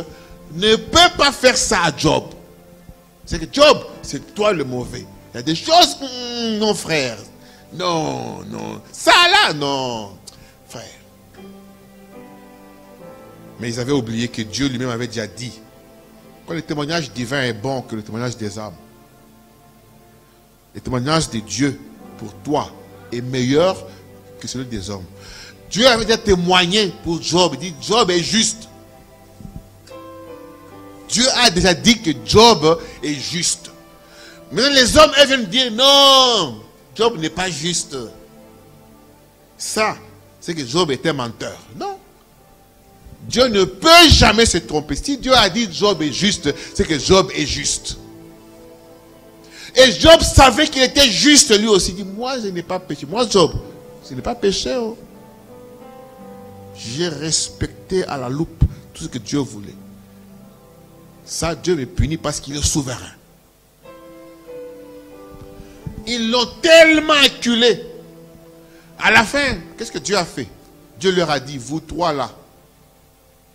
ne peut pas faire ça à Job. C'est que Job, c'est toi le mauvais. Il y a des choses, non frère. Non, non. Ça là, non. Frère. Mais ils avaient oublié que Dieu lui-même avait déjà dit. Quand le témoignage divin est bon que le témoignage des âmes. Le témoignage de Dieu pour toi est meilleur que celui des hommes. Dieu avait déjà témoigné pour Job. Il dit Job est juste. Dieu a déjà dit que Job est juste. Maintenant les hommes elles viennent dire non, Job n'est pas juste. Ça, c'est que Job était menteur. Non. Dieu ne peut jamais se tromper. Si Dieu a dit Job est juste, c'est que Job est juste. Et Job savait qu'il était juste lui aussi. Il dit, moi je n'ai pas péché. Moi Job, je n'ai pas péché. Oh. J'ai respecté à la loupe tout ce que Dieu voulait. Ça, Dieu me punit parce qu'il est souverain. Ils l'ont tellement acculé. À la fin, qu'est-ce que Dieu a fait? Dieu leur a dit, vous trois là,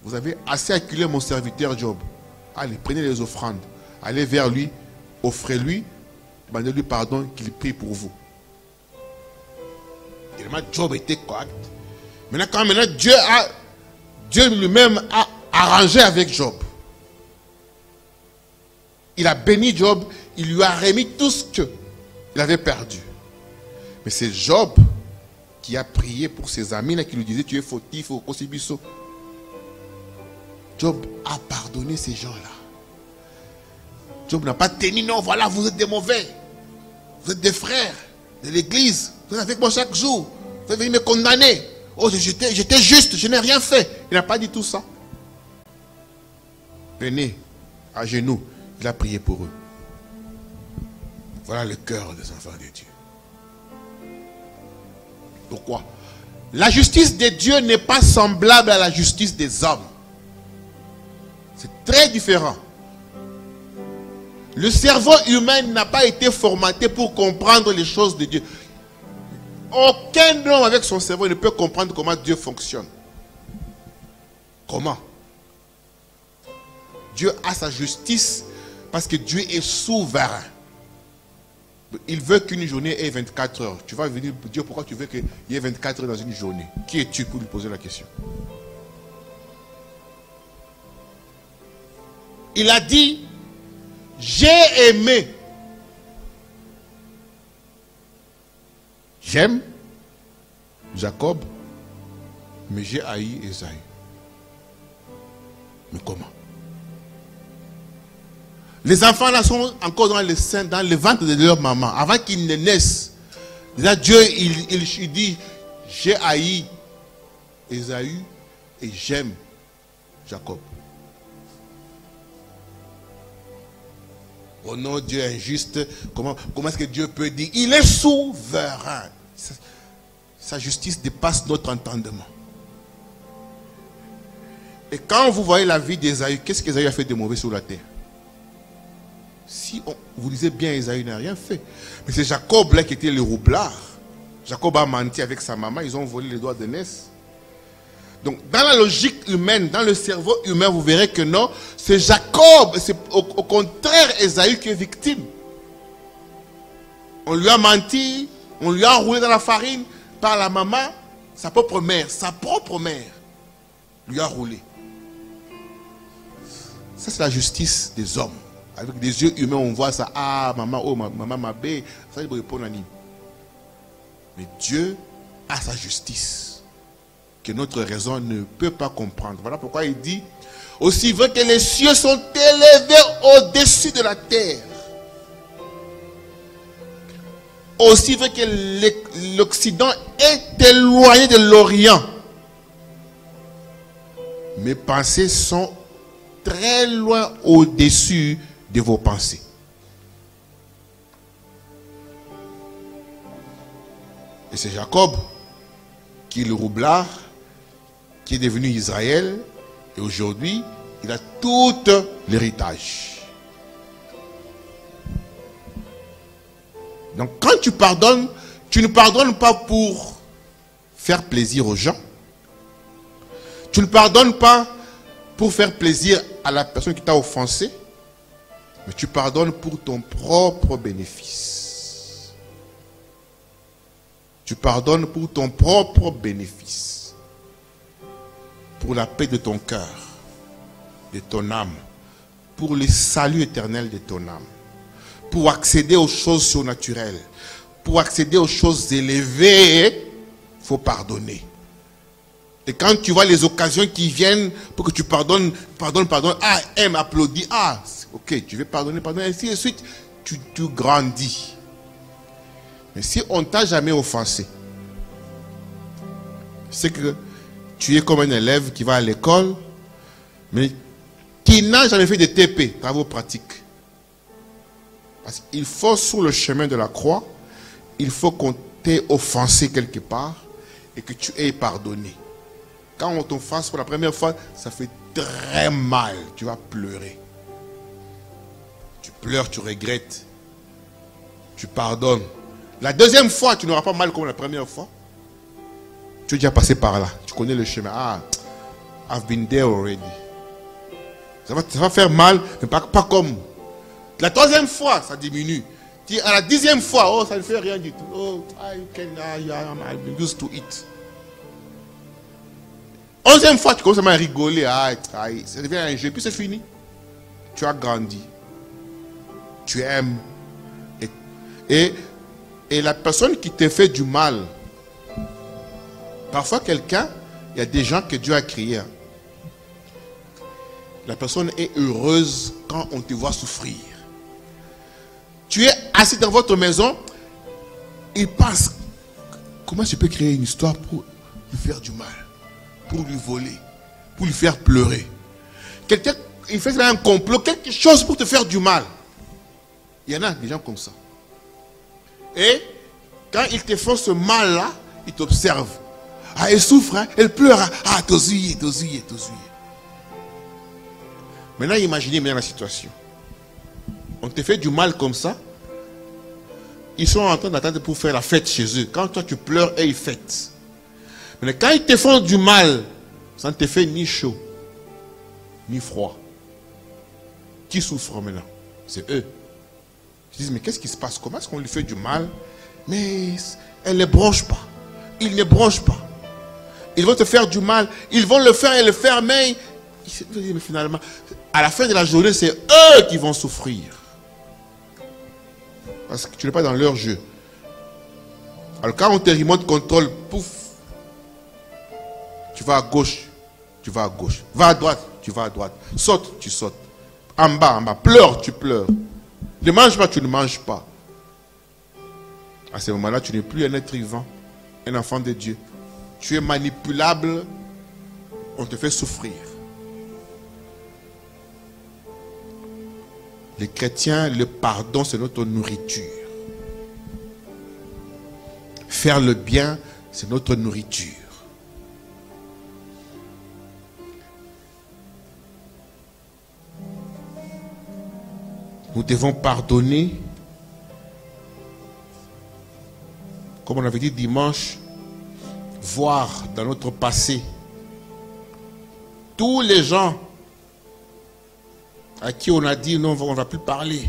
vous avez assez acculé mon serviteur Job. Allez, prenez les offrandes. Allez vers lui, offrez-lui demandez-lui pardon, qu'il prie pour vous. Évidemment, Job était correct. Maintenant, Dieu lui-même a arrangé avec Job. Il a béni Job, il lui a remis tout ce qu'il avait perdu. Mais c'est Job qui a prié pour ses amis là, qui lui disaient tu es fautif au Kosibiso. Job a pardonné ces gens-là. Job n'a pas tenu, non, voilà, vous êtes des mauvais. Vous êtes des frères de l'église. Vous êtes avec moi chaque jour. Vous allez venir me condamner. Oh, j'étais juste, je n'ai rien fait. Il n'a pas dit tout ça. Venez, à genoux, il a prié pour eux. Voilà le cœur des enfants de Dieu. Pourquoi? La justice de Dieu n'est pas semblable à la justice des hommes. C'est très différent. Le cerveau humain n'a pas été formaté pour comprendre les choses de Dieu. Aucun homme avec son cerveau ne peut comprendre comment Dieu fonctionne. Comment? Dieu a sa justice parce que Dieu est souverain. Il veut qu'une journée ait 24 heures. Tu vas venir dire pourquoi tu veux qu'il y ait 24 heures dans une journée. Qui es-tu pour lui poser la question? Il a dit, j'ai aimé. J'aime Jacob, mais j'ai haï Ésaü. Mais comment? Les enfants là sont encore dans le sein, dans le ventre de leur maman. Avant qu'ils ne naissent, là Dieu il dit, j'ai haï Ésaü et j'aime Jacob. Oh non, Dieu est injuste. Comment est-ce que Dieu peut dire? Il est souverain. Sa justice dépasse notre entendement. Et quand vous voyez la vie d'Ésaü, qu'est-ce qu'Ésaü a fait de mauvais sur la terre? Si vous lisez bien, Ésaü n'a rien fait. Mais c'est Jacob là qui était le roublard. Jacob a menti avec sa maman, ils ont volé les doigts d'ânesse. Donc, dans la logique humaine, dans le cerveau humain, vous verrez que non, c'est Jacob, c'est au contraire Ésaü qui est victime. On lui a menti, on lui a roulé dans la farine par la maman, sa propre mère lui a roulé. Ça, c'est la justice des hommes. Avec des yeux humains, on voit ça. Ah, maman, oh, maman, ma belle. Ça, il répond à nous. Mais Dieu a sa justice que notre raison ne peut pas comprendre. Voilà pourquoi il dit, aussi vrai que les cieux sont élevés au-dessus de la terre, aussi vrai que l'Occident est éloigné de l'Orient, mes pensées sont très loin au-dessus de vos pensées. Et c'est Jacob qui est le roublard, qui est devenu Israël, et aujourd'hui, il a tout l'héritage. Donc quand tu pardonnes, tu ne pardonnes pas pour faire plaisir aux gens. Tu ne pardonnes pas pour faire plaisir à la personne qui t'a offensé, mais tu pardonnes pour ton propre bénéfice. Tu pardonnes pour ton propre bénéfice. Pour la paix de ton cœur, de ton âme, pour le salut éternel de ton âme, pour accéder aux choses surnaturelles, pour accéder aux choses élevées, il faut pardonner. Et quand tu vois les occasions qui viennent pour que tu pardonnes, ah, elle m'applaudit, ah, ok, tu veux pardonner, ainsi de suite, tu grandis. Mais si on ne t'a jamais offensé, c'est que tu es comme un élève qui va à l'école, mais qui n'a jamais fait de TP, travaux pratiques. Parce qu'il faut, sur le chemin de la croix, il faut qu'on t'ait offensé quelque part et que tu aies pardonné. Quand on t'offense pour la première fois, ça fait très mal. Tu vas pleurer. Tu pleures, tu regrettes. Tu pardonnes. La deuxième fois, tu n'auras pas mal comme la première fois. Tu es déjà passé par là. Tu connais le chemin. Ah, I've been there already. Ça va faire mal, mais pas comme. La troisième fois, ça diminue. À la 10e fois, oh, ça ne fait rien du tout. Oh, I'm used to it. 11e fois, tu commences à rigoler. Ça devient un jeu, puis c'est fini. Tu as grandi. Tu aimes. Et la personne qui te fait du mal, parfois quelqu'un, il y a des gens que Dieu a créés. La personne est heureuse quand on te voit souffrir. Tu es assis dans votre maison, il pense, comment je peux créer une histoire pour lui faire du mal, pour lui voler, pour lui faire pleurer. Quelqu'un, il fait un complot, quelque chose pour te faire du mal. Il y en a des gens comme ça. Et quand ils te font ce mal-là, ils t'observent. Ah, elle souffre, hein? Elle pleure. Ah, t'osuye. Maintenant, imaginez bien la situation. On te fait du mal comme ça. Ils sont en train d'attendre pour faire la fête chez eux. Quand toi tu pleures, et ils fêtent. Mais quand ils te font du mal, ça ne te fait ni chaud, ni froid. Qui souffre maintenant? C'est eux. Ils disent, mais qu'est-ce qui se passe? Comment est-ce qu'on lui fait du mal? Mais elle ne bronche pas. Ils ne bronchent pas. Ils vont te faire du mal. Ils vont le faire et le faire, mais finalement, à la fin de la journée, c'est eux qui vont souffrir. Parce que tu n'es pas dans leur jeu. Alors quand on te remote contrôle, pouf, tu vas à gauche, tu vas à gauche. Va à droite, tu vas à droite. Saute, tu sautes. En bas. Pleure, tu pleures. Ne mange pas, tu ne manges pas. À ce moment-là, tu n'es plus un être vivant, un enfant de Dieu. Tu es manipulable, on te fait souffrir. Les chrétiens, le pardon, c'est notre nourriture. Faire le bien, c'est notre nourriture. Nous devons pardonner. Comme on avait dit dimanche, voir dans notre passé tous les gens à qui on a dit non, on ne va plus parler.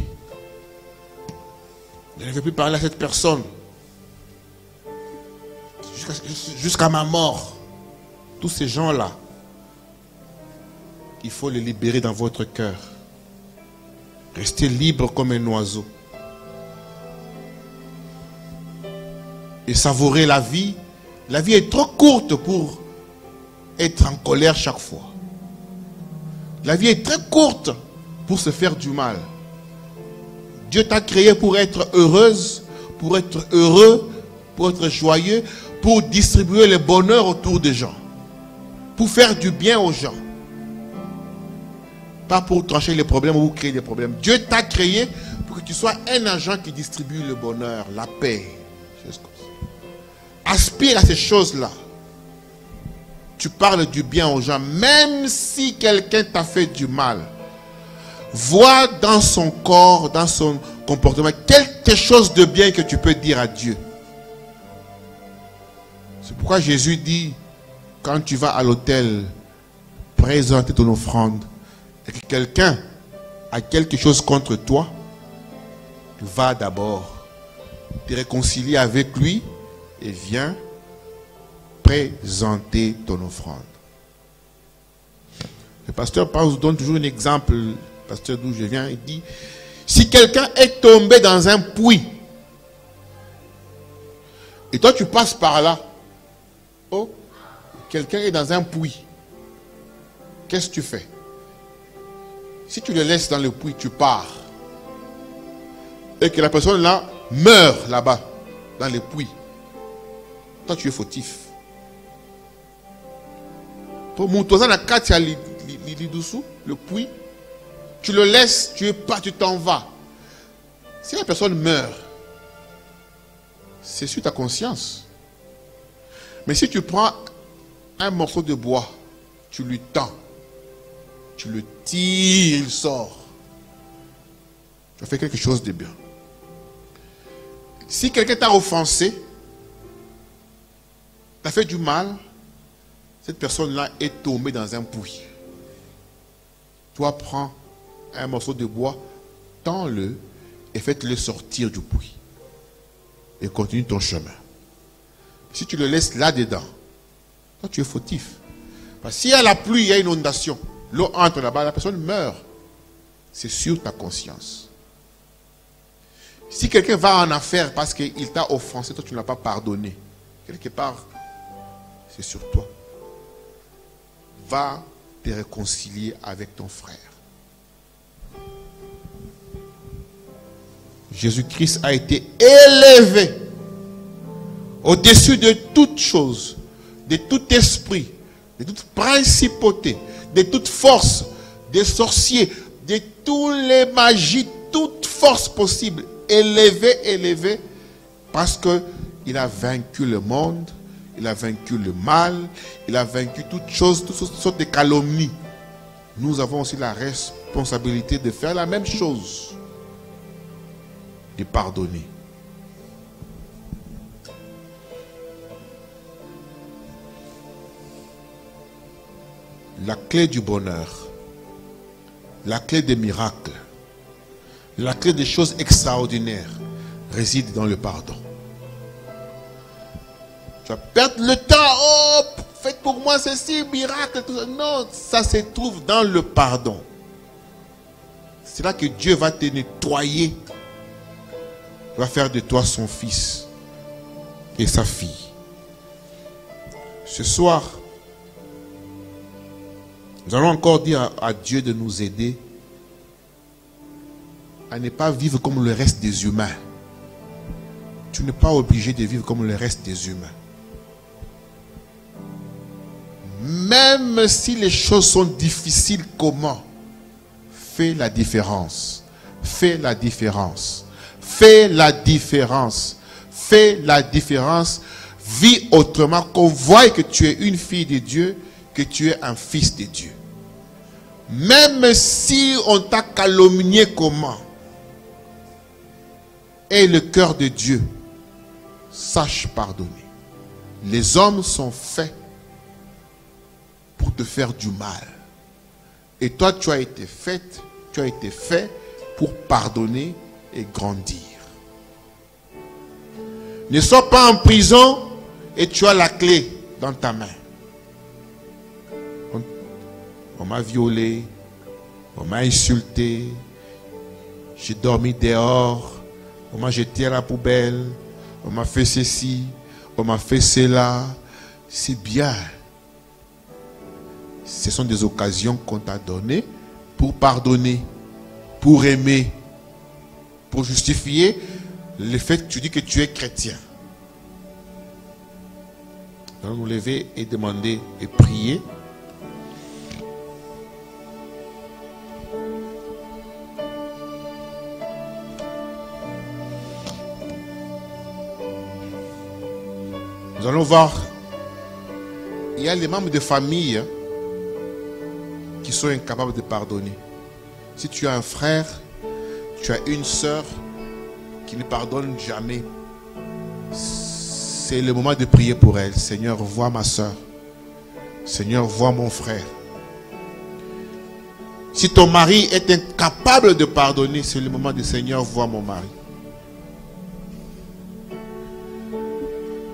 Je ne vais plus parler à cette personne. Jusqu'à ma mort. Tous ces gens-là, il faut les libérer dans votre cœur. Restez libre comme un oiseau. Et savourer la vie. La vie est trop courte pour être en colère chaque fois. La vie est très courte pour se faire du mal. Dieu t'a créé pour être heureuse, pour être heureux, pour être joyeux, pour distribuer le bonheur autour des gens, pour faire du bien aux gens. Pas pour trancher les problèmes ou créer des problèmes. Dieu t'a créé pour que tu sois un agent qui distribue le bonheur, la paix. Aspire à ces choses-là. Tu parles du bien aux gens, même si quelqu'un t'a fait du mal. Vois dans son corps, dans son comportement, quelque chose de bien que tu peux dire à Dieu. C'est pourquoi Jésus dit, quand tu vas à l'autel, présenter ton offrande, et que quelqu'un a quelque chose contre toi, va d'abord te réconcilier avec lui et viens présenter ton offrande. Le pasteur Paul donne toujours un exemple. Le pasteur d'où je viens, il dit, si quelqu'un est tombé dans un puits, et toi tu passes par là, oh, quelqu'un est dans un puits, qu'est-ce que tu fais? Si tu le laisses dans le puits, tu pars, et que la personne là meurt là-bas, dans le puits, toi tu es fautif. Pour mon tosan la carte, le puits, tu le laisses, tu es pas, tu t'en vas. Si la personne meurt, c'est sur ta conscience. Mais si tu prends un morceau de bois, tu lui tends, tu le tires, il sort. Tu as fait quelque chose de bien. Si quelqu'un t'a offensé, t'a fait du mal, cette personne-là est tombée dans un puits. Toi, prends un morceau de bois, tends-le et faites-le sortir du puits. Et continue ton chemin. Si tu le laisses là-dedans, toi tu es fautif. Parce que s'il y a la pluie, il y a une inondation. L'eau entre là-bas, la personne meurt. C'est sur ta conscience. Si quelqu'un va en affaire parce qu'il t'a offensé, toi tu ne l'as pas pardonné, quelque part, c'est sur toi. Va te réconcilier avec ton frère. Jésus-Christ a été élevé au-dessus de toute chose, de tout esprit, de toute principauté, de toute force, des sorciers, de toutes les magies, toute force possible. Élevé, parce qu'il a vaincu le monde, il a vaincu le mal, il a vaincu toutes sortes de calomnies. Nous avons aussi la responsabilité de faire la même chose, de pardonner. La clé du bonheur, la clé des miracles, la clé des choses extraordinaires réside dans le pardon. Tu vas perdre le temps. Oh, faites pour moi ceci, miracle, tout ça. Non, ça se trouve dans le pardon. C'est là que Dieu va te nettoyer. Il va faire de toi son fils et sa fille. Ce soir, nous allons encore dire à Dieu de nous aider à ne pas vivre comme le reste des humains. Tu n'es pas obligé de vivre comme le reste des humains. Même si les choses sont difficiles, comment? Fais la différence. Fais la différence. Fais la différence. Fais la différence. Vis autrement, qu'on voie que tu es une fille de Dieu, que tu es un fils de Dieu. Même si on t'a calomnié, comment? Aie le cœur de Dieu. Sache pardonner. Les hommes sont faits pour te faire du mal. Et toi, tu as été fait pour pardonner et grandir. Ne sois pas en prison et tu as la clé dans ta main. On m'a violé, on m'a insulté, j'ai dormi dehors, on m'a jeté à la poubelle, on m'a fait ceci, on m'a fait cela. C'est bien. Ce sont des occasions qu'on t'a données pour pardonner, pour aimer, pour justifier le fait que tu dis que tu es chrétien. Nous allons nous lever et demander et prier. Nous allons voir, il y a les membres de famille qui sont incapables de pardonner. Si tu as un frère, tu as une sœur qui ne pardonne jamais, c'est le moment de prier pour elle. Seigneur, vois ma sœur. Seigneur, vois mon frère. Si ton mari est incapable de pardonner, c'est le moment de Seigneur, vois mon mari.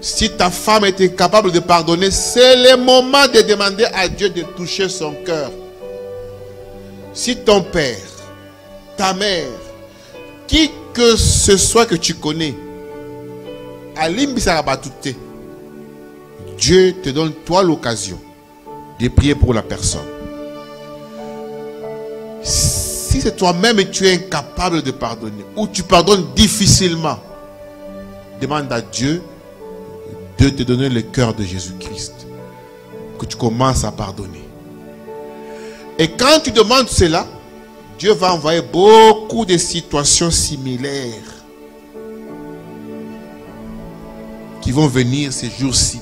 Si ta femme est incapable de pardonner, c'est le moment de demander à Dieu de toucher son cœur. Si ton père, ta mère, qui que ce soit que tu connais, Dieu te donne toi l'occasion de prier pour la personne. Si c'est toi-même et tu es incapable de pardonner, ou tu pardonnes difficilement, demande à Dieu de te donner le cœur de Jésus-Christ, que tu commences à pardonner. Et quand tu demandes cela, Dieu va envoyer beaucoup de situations similaires qui vont venir ces jours-ci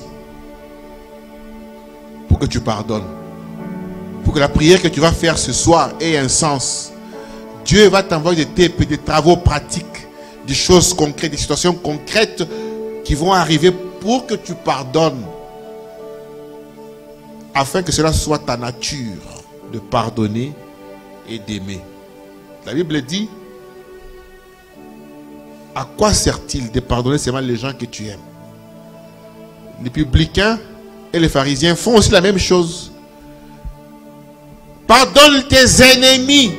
pour que tu pardonnes, pour que la prière que tu vas faire ce soir ait un sens. Dieu va t'envoyer des travaux pratiques, des choses concrètes, des situations concrètes qui vont arriver pour que tu pardonnes, afin que cela soit ta nature de pardonner et d'aimer. La Bible dit À quoi sert-il de pardonner seulement les gens que tu aimes? Les publicains et les pharisiens font aussi la même chose. Pardonne tes ennemis,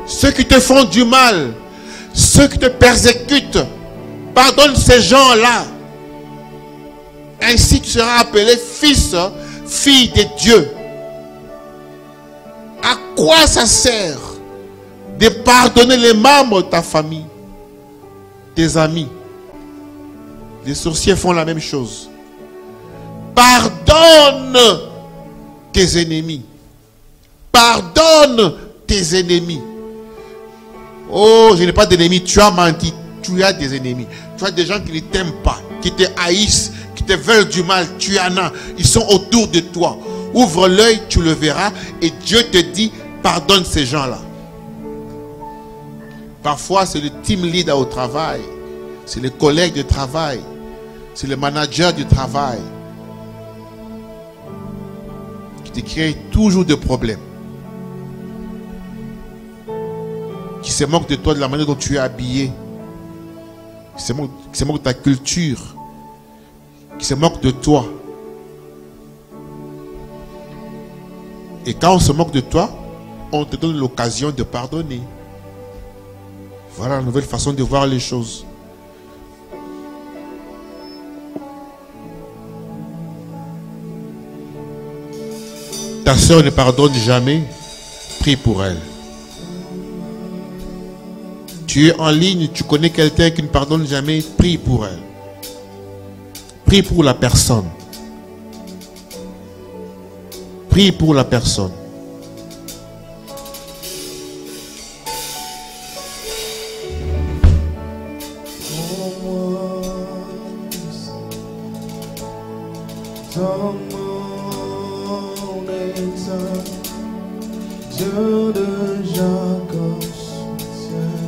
ceux qui te font du mal, ceux qui te persécutent. Pardonne ces gens-là. Ainsi tu seras appelé fils, fille de Dieu. À quoi ça sert de pardonner les membres de ta famille, tes amis? Les sorciers font la même chose. Pardonne tes ennemis. Pardonne tes ennemis. Oh, je n'ai pas d'ennemis. Tu as menti. Tu as des ennemis. Tu as des gens qui ne t'aiment pas, qui te haïssent, qui te veulent du mal. Tu en as. Ils sont autour de toi. Ouvre l'œil, tu le verras. Et Dieu te dit, pardonne ces gens-là. Parfois, c'est le team leader au travail. C'est les collègues de travail. C'est le manager du travail. Qui te crée toujours des problèmes. Qui se moque de toi, de la manière dont tu es habillé. Qui se moque de ta culture. Qui se moque de toi. Et quand on se moque de toi, on te donne l'occasion de pardonner. Voilà la nouvelle façon de voir les choses. Ta soeur ne pardonne jamais, prie pour elle. Tu es en ligne, tu connais quelqu'un qui ne pardonne jamais, prie pour elle. Prie pour la personne. Prie pour la personne. Dieu de Jacob soutient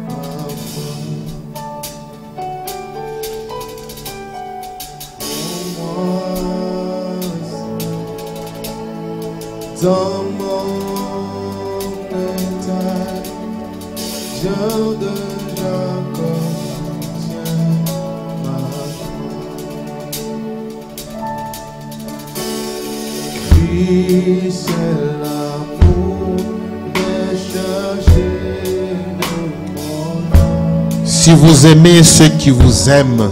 ma foi. Dans mon état, Dieu de Jacob soutient ma foi. Christ est là. Si vous aimez ceux qui vous aiment,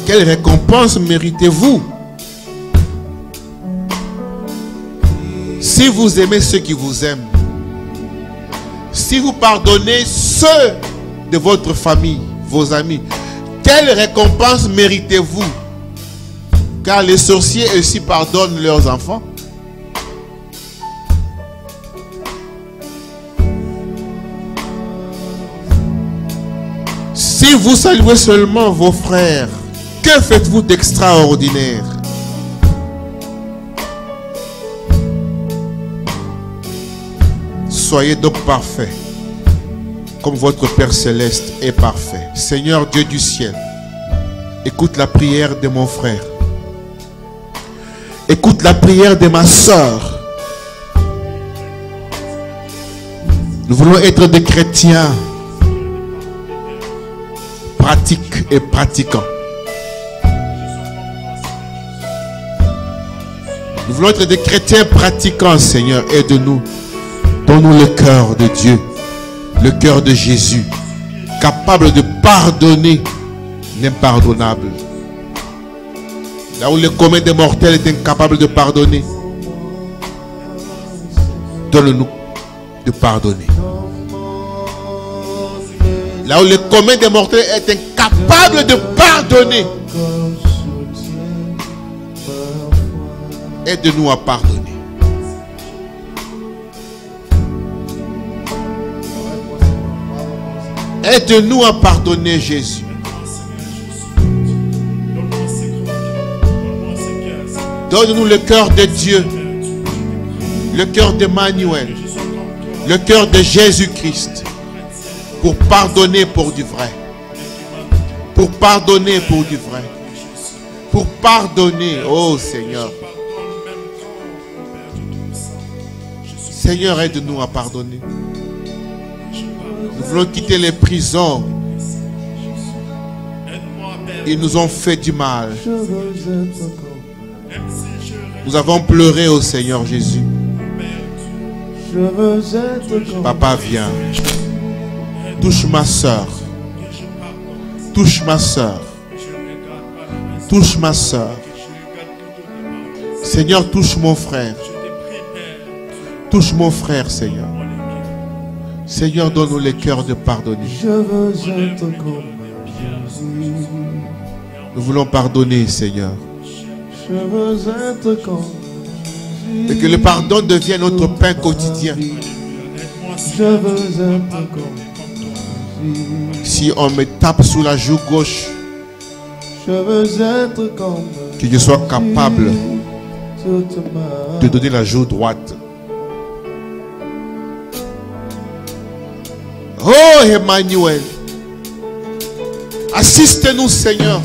quelle récompense méritez-vous? Si vous aimez ceux qui vous aiment, si vous pardonnez ceux de votre famille, vos amis, quelle récompense méritez-vous? Car les sorciers aussi pardonnent leurs enfants. Si vous saluez seulement vos frères, que faites-vous d'extraordinaire? Soyez donc parfaits, comme votre Père Céleste est parfait. Seigneur Dieu du ciel, écoute la prière de mon frère. Écoute la prière de ma soeur. Nous voulons être des chrétiens pratiques et pratiquants. Nous voulons être des chrétiens pratiquants, Seigneur. Aide-nous. Donne-nous le cœur de Dieu, le cœur de Jésus, capable de pardonner l'impardonnable. Là où le commun des mortels est incapable de pardonner, donne-nous de pardonner. Là où le commun des mortels est incapable de pardonner, aide-nous à pardonner. Aide-nous à pardonner, Jésus. Donne-nous le cœur de Dieu, le cœur d'Emmanuel, le cœur de Jésus-Christ, pour pardonner pour du vrai. Pour pardonner pour du vrai. Pour pardonner, oh Seigneur. Seigneur, aide-nous à pardonner. Nous voulons quitter les prisons. Ils nous ont fait du mal. Je veux être comme. Nous avons pleuré au Seigneur Jésus. Je veux être comme. Papa, viens. Touche ma soeur. Touche ma soeur. Touche ma soeur. Seigneur, touche mon frère. Touche mon frère, Seigneur. Seigneur, donne-nous les cœurs de pardonner. Je veux être comme Jésus. Nous voulons pardonner, Seigneur. Je veux être comme Jésus. Et que le pardon devienne notre pain quotidien. Je veux être comme Jésus. Si on me tape sous la joue gauche, Je veux être comme que je sois capable toute ma de donner la joue droite. Oh Emmanuel, assiste-nous, Seigneur.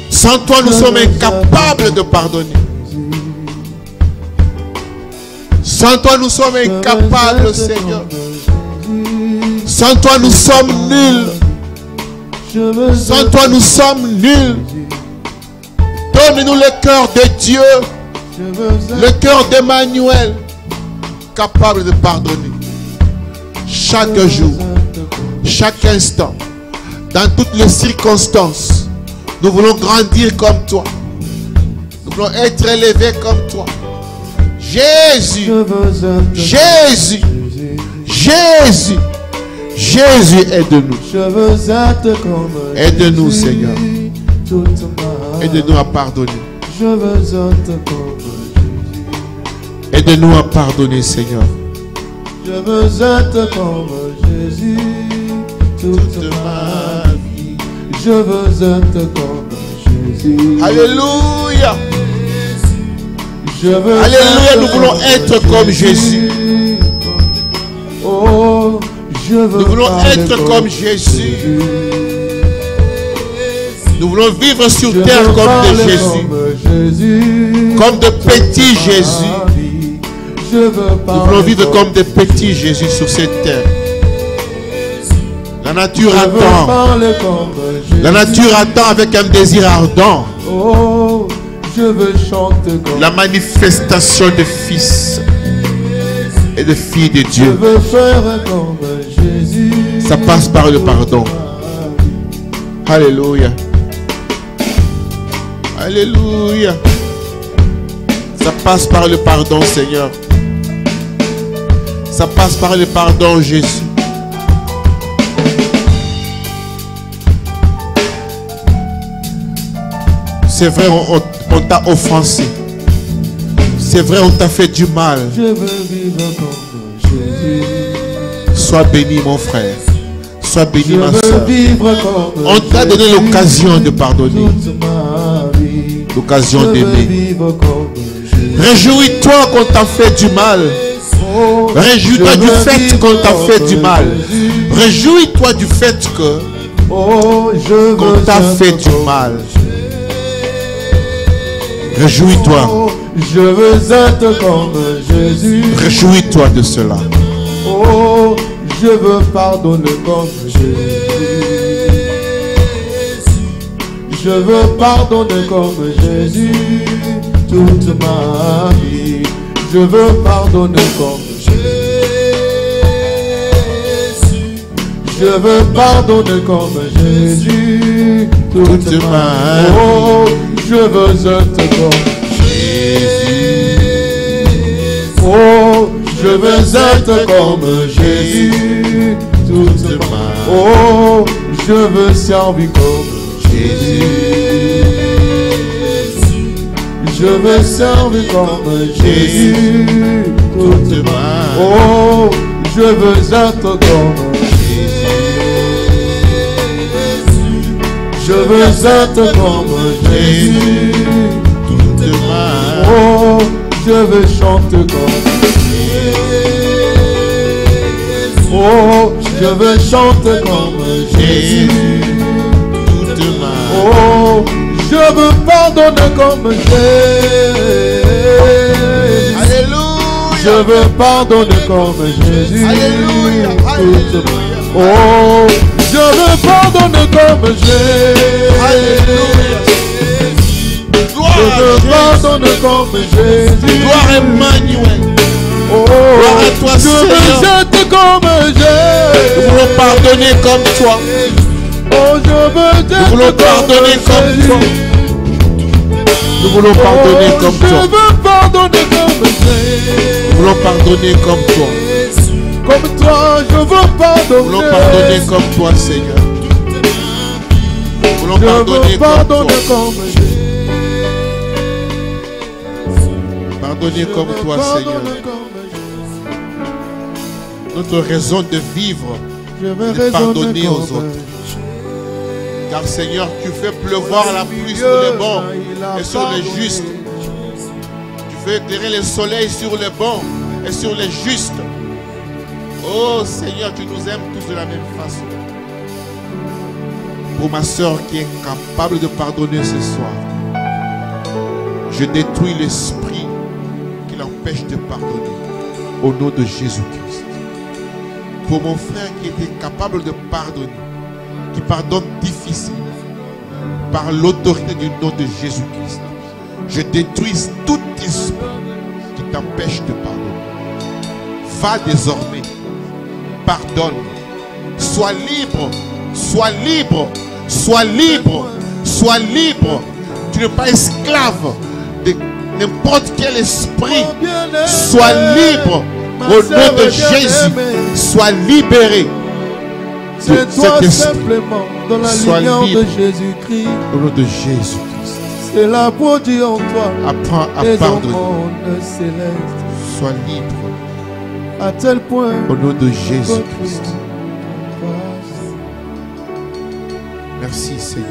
Sans toi, nous sommes incapables de pardonner. Sans toi, nous sommes incapables, Seigneur. Sans toi, nous sommes nuls. Sans toi, nous sommes nuls. Donne-nous le cœur de Dieu, le cœur d'Emmanuel, capable de pardonner. Chaque jour, chaque instant, dans toutes les circonstances, nous voulons grandir comme toi. Nous voulons être élevés comme toi. Jésus, Jésus, Jésus, Jésus, aide-nous. Aide-nous, Seigneur. Aide-nous à pardonner. Aide-nous à pardonner, Seigneur. Je veux être comme Jésus toute ma vie. Je veux être comme Jésus. Alléluia. Je veux Alléluia, nous voulons être comme Jésus. Oh, je veux Nous voulons être comme Jésus. Nous voulons vivre sur terre comme de Jésus. Comme de petits Jésus. Nous voulons vivre comme des petits Jésus sur cette terre. La nature attend. La nature attend avec un désir ardent. Oh, je veux chanter comme la manifestation de fils et de filles de je Dieu. veux faire comme Jésus. Ça passe par le pardon. Alléluia. Alléluia. Ça passe par le pardon, Seigneur. Ça passe par le pardon, Jésus. C'est vrai, on t'a offensé. C'est vrai, on t'a fait du mal. Je veux vivre comme Jésus. Sois béni, mon frère. Sois béni, Je ma veux soeur. vivre comme On t'a donné Jésus l'occasion de pardonner. toute ma vie. L'occasion Je veux d'aimer. vivre comme Jésus. Réjouis-toi qu'on t'a fait du mal. Oh, Réjouis-toi je du veux fait vivre qu'on t'a fait comme du mal. Jésus. Réjouis-toi du fait que Oh, je qu'on veux t'a être fait du comme mal. Réjouis-toi. Oh, je veux être comme Jésus. Réjouis-toi de cela. Oh, je veux pardonner comme Jésus. Je veux pardonner comme Jésus toute ma vie. Je veux pardonner comme Jésus. Je veux pardonner comme Jésus toute ma vie. Oh, je veux être comme oh, je veux être comme Jésus toute ma vie. Oh, je veux servir comme Jésus. Je veux servir comme Jésus toute ma vie. Oh, je veux être comme Jésus. Je veux être comme Jésus toute ma vie. Oh, je veux chanter comme Jésus. Oh, je veux chanter comme Jésus toute ma vie. Oh, je veux pardonner comme Jésus. Alléluia. Je veux pardonner comme Jésus. Alléluia. Alléluia. Oh, je veux pardonner comme Jésus. Alléluia. Gloire Je veux à Jésus. pardonner comme Jésus. Gloire à Emmanuel. Oh, Gloire à toi, je veux Seigneur. jeter comme Nous Jésus. voulons pardonner comme toi. Oh, je veux jeter Nous voulons pardonner comme toi. Nous voulons pardonner comme Je toi. veux pardonner comme Jésus. Nous voulons pardonner comme toi. Comme toi, je veux Nous pardonner. voulons pardonner comme toi, Seigneur. Nous voulons Je pardonner veux comme pardonner toi. comme Jésus. Pardonner comme toi, Seigneur. Pardonner comme Jésus. Notre raison de vivre, Je veux de pardonner raisonner aux comme autres. Car Seigneur, tu fais pleuvoir la pluie sur les bons et sur les justes. Tu fais éclairer le soleil sur les bons et sur les justes. Oh Seigneur, tu nous aimes tous de la même façon. Pour ma soeur qui est capable de pardonner ce soir, je détruis l'esprit qui l'empêche de pardonner au nom de Jésus-Christ. Pour mon frère qui était capable de pardonner, qui pardonne difficilement, par l'autorité du nom de Jésus-Christ, je détruis tout esprit qui t'empêche de pardonner. Va désormais, pardonne, sois libre, sois libre, sois libre, sois libre. Tu n'es pas esclave de n'importe quel esprit. Sois libre au nom de Jésus. Sois libéré. C'est toi cet esprit. simplement dans la Sois lignée libre. de Jésus-Christ. Au nom de Jésus-Christ. C'est la produit en toi. Apprends à Et dans pardonner. monde céleste. Sois libre. À tel point. Au nom de que Jésus-Christ. tu Merci Seigneur.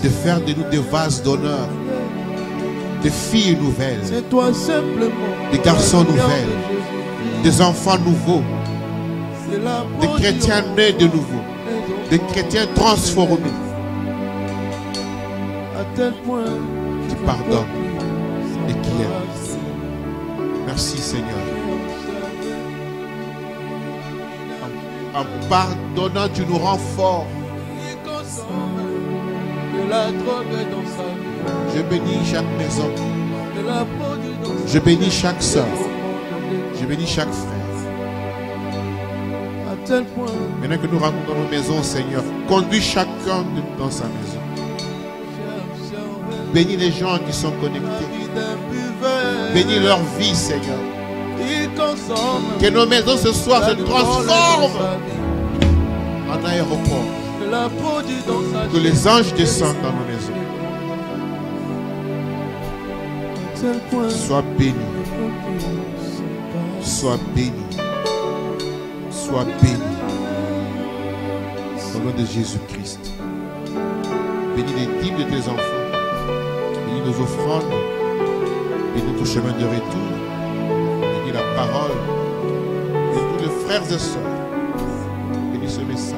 De faire de nous des vases d'honneur. Des filles nouvelles. C'est toi simplement. Des garçons dans la lumière nouvelles. de Jésus. Des enfants nouveaux. C'est la Des produit chrétiens en nés de nouveau. Des chrétiens transformés. À tel point. Qui pardonnent et qui aiment. Merci Seigneur. En pardonnant, tu nous rends forts. Je bénis chaque maison. Je bénis chaque soeur. Je bénis chaque frère. À tel point. Maintenant que nous rentrons dans nos maisons, Seigneur, conduis chacun dans sa maison. Bénis les gens qui sont connectés. Bénis leur vie, Seigneur. Que nos maisons ce soir se transforment en aéroport. Que les anges descendent dans nos maisons. Sois béni. Sois béni. Sois béni. Au nom de Jésus-Christ. Bénis les dîmes de tes enfants. Bénis nos offrandes. Bénis notre chemin de retour. Bénis la parole. Bénis tous les frères et sœurs. Bénis ce message.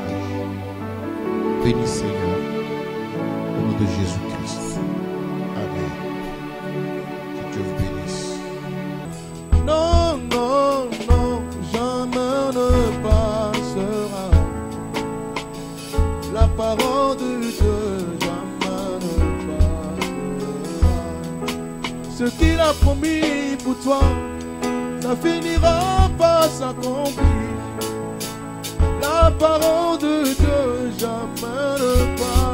Bénis Seigneur. Au nom de Jésus-Christ. Amen. Que Dieu vous bénisse. Non, non, non, jamais ne passera. La parole de Dieu, jamais ne passera. Ce qu'il a promis pour toi, ça finira par s'accomplir. La parole de Dieu, jamais ne passera.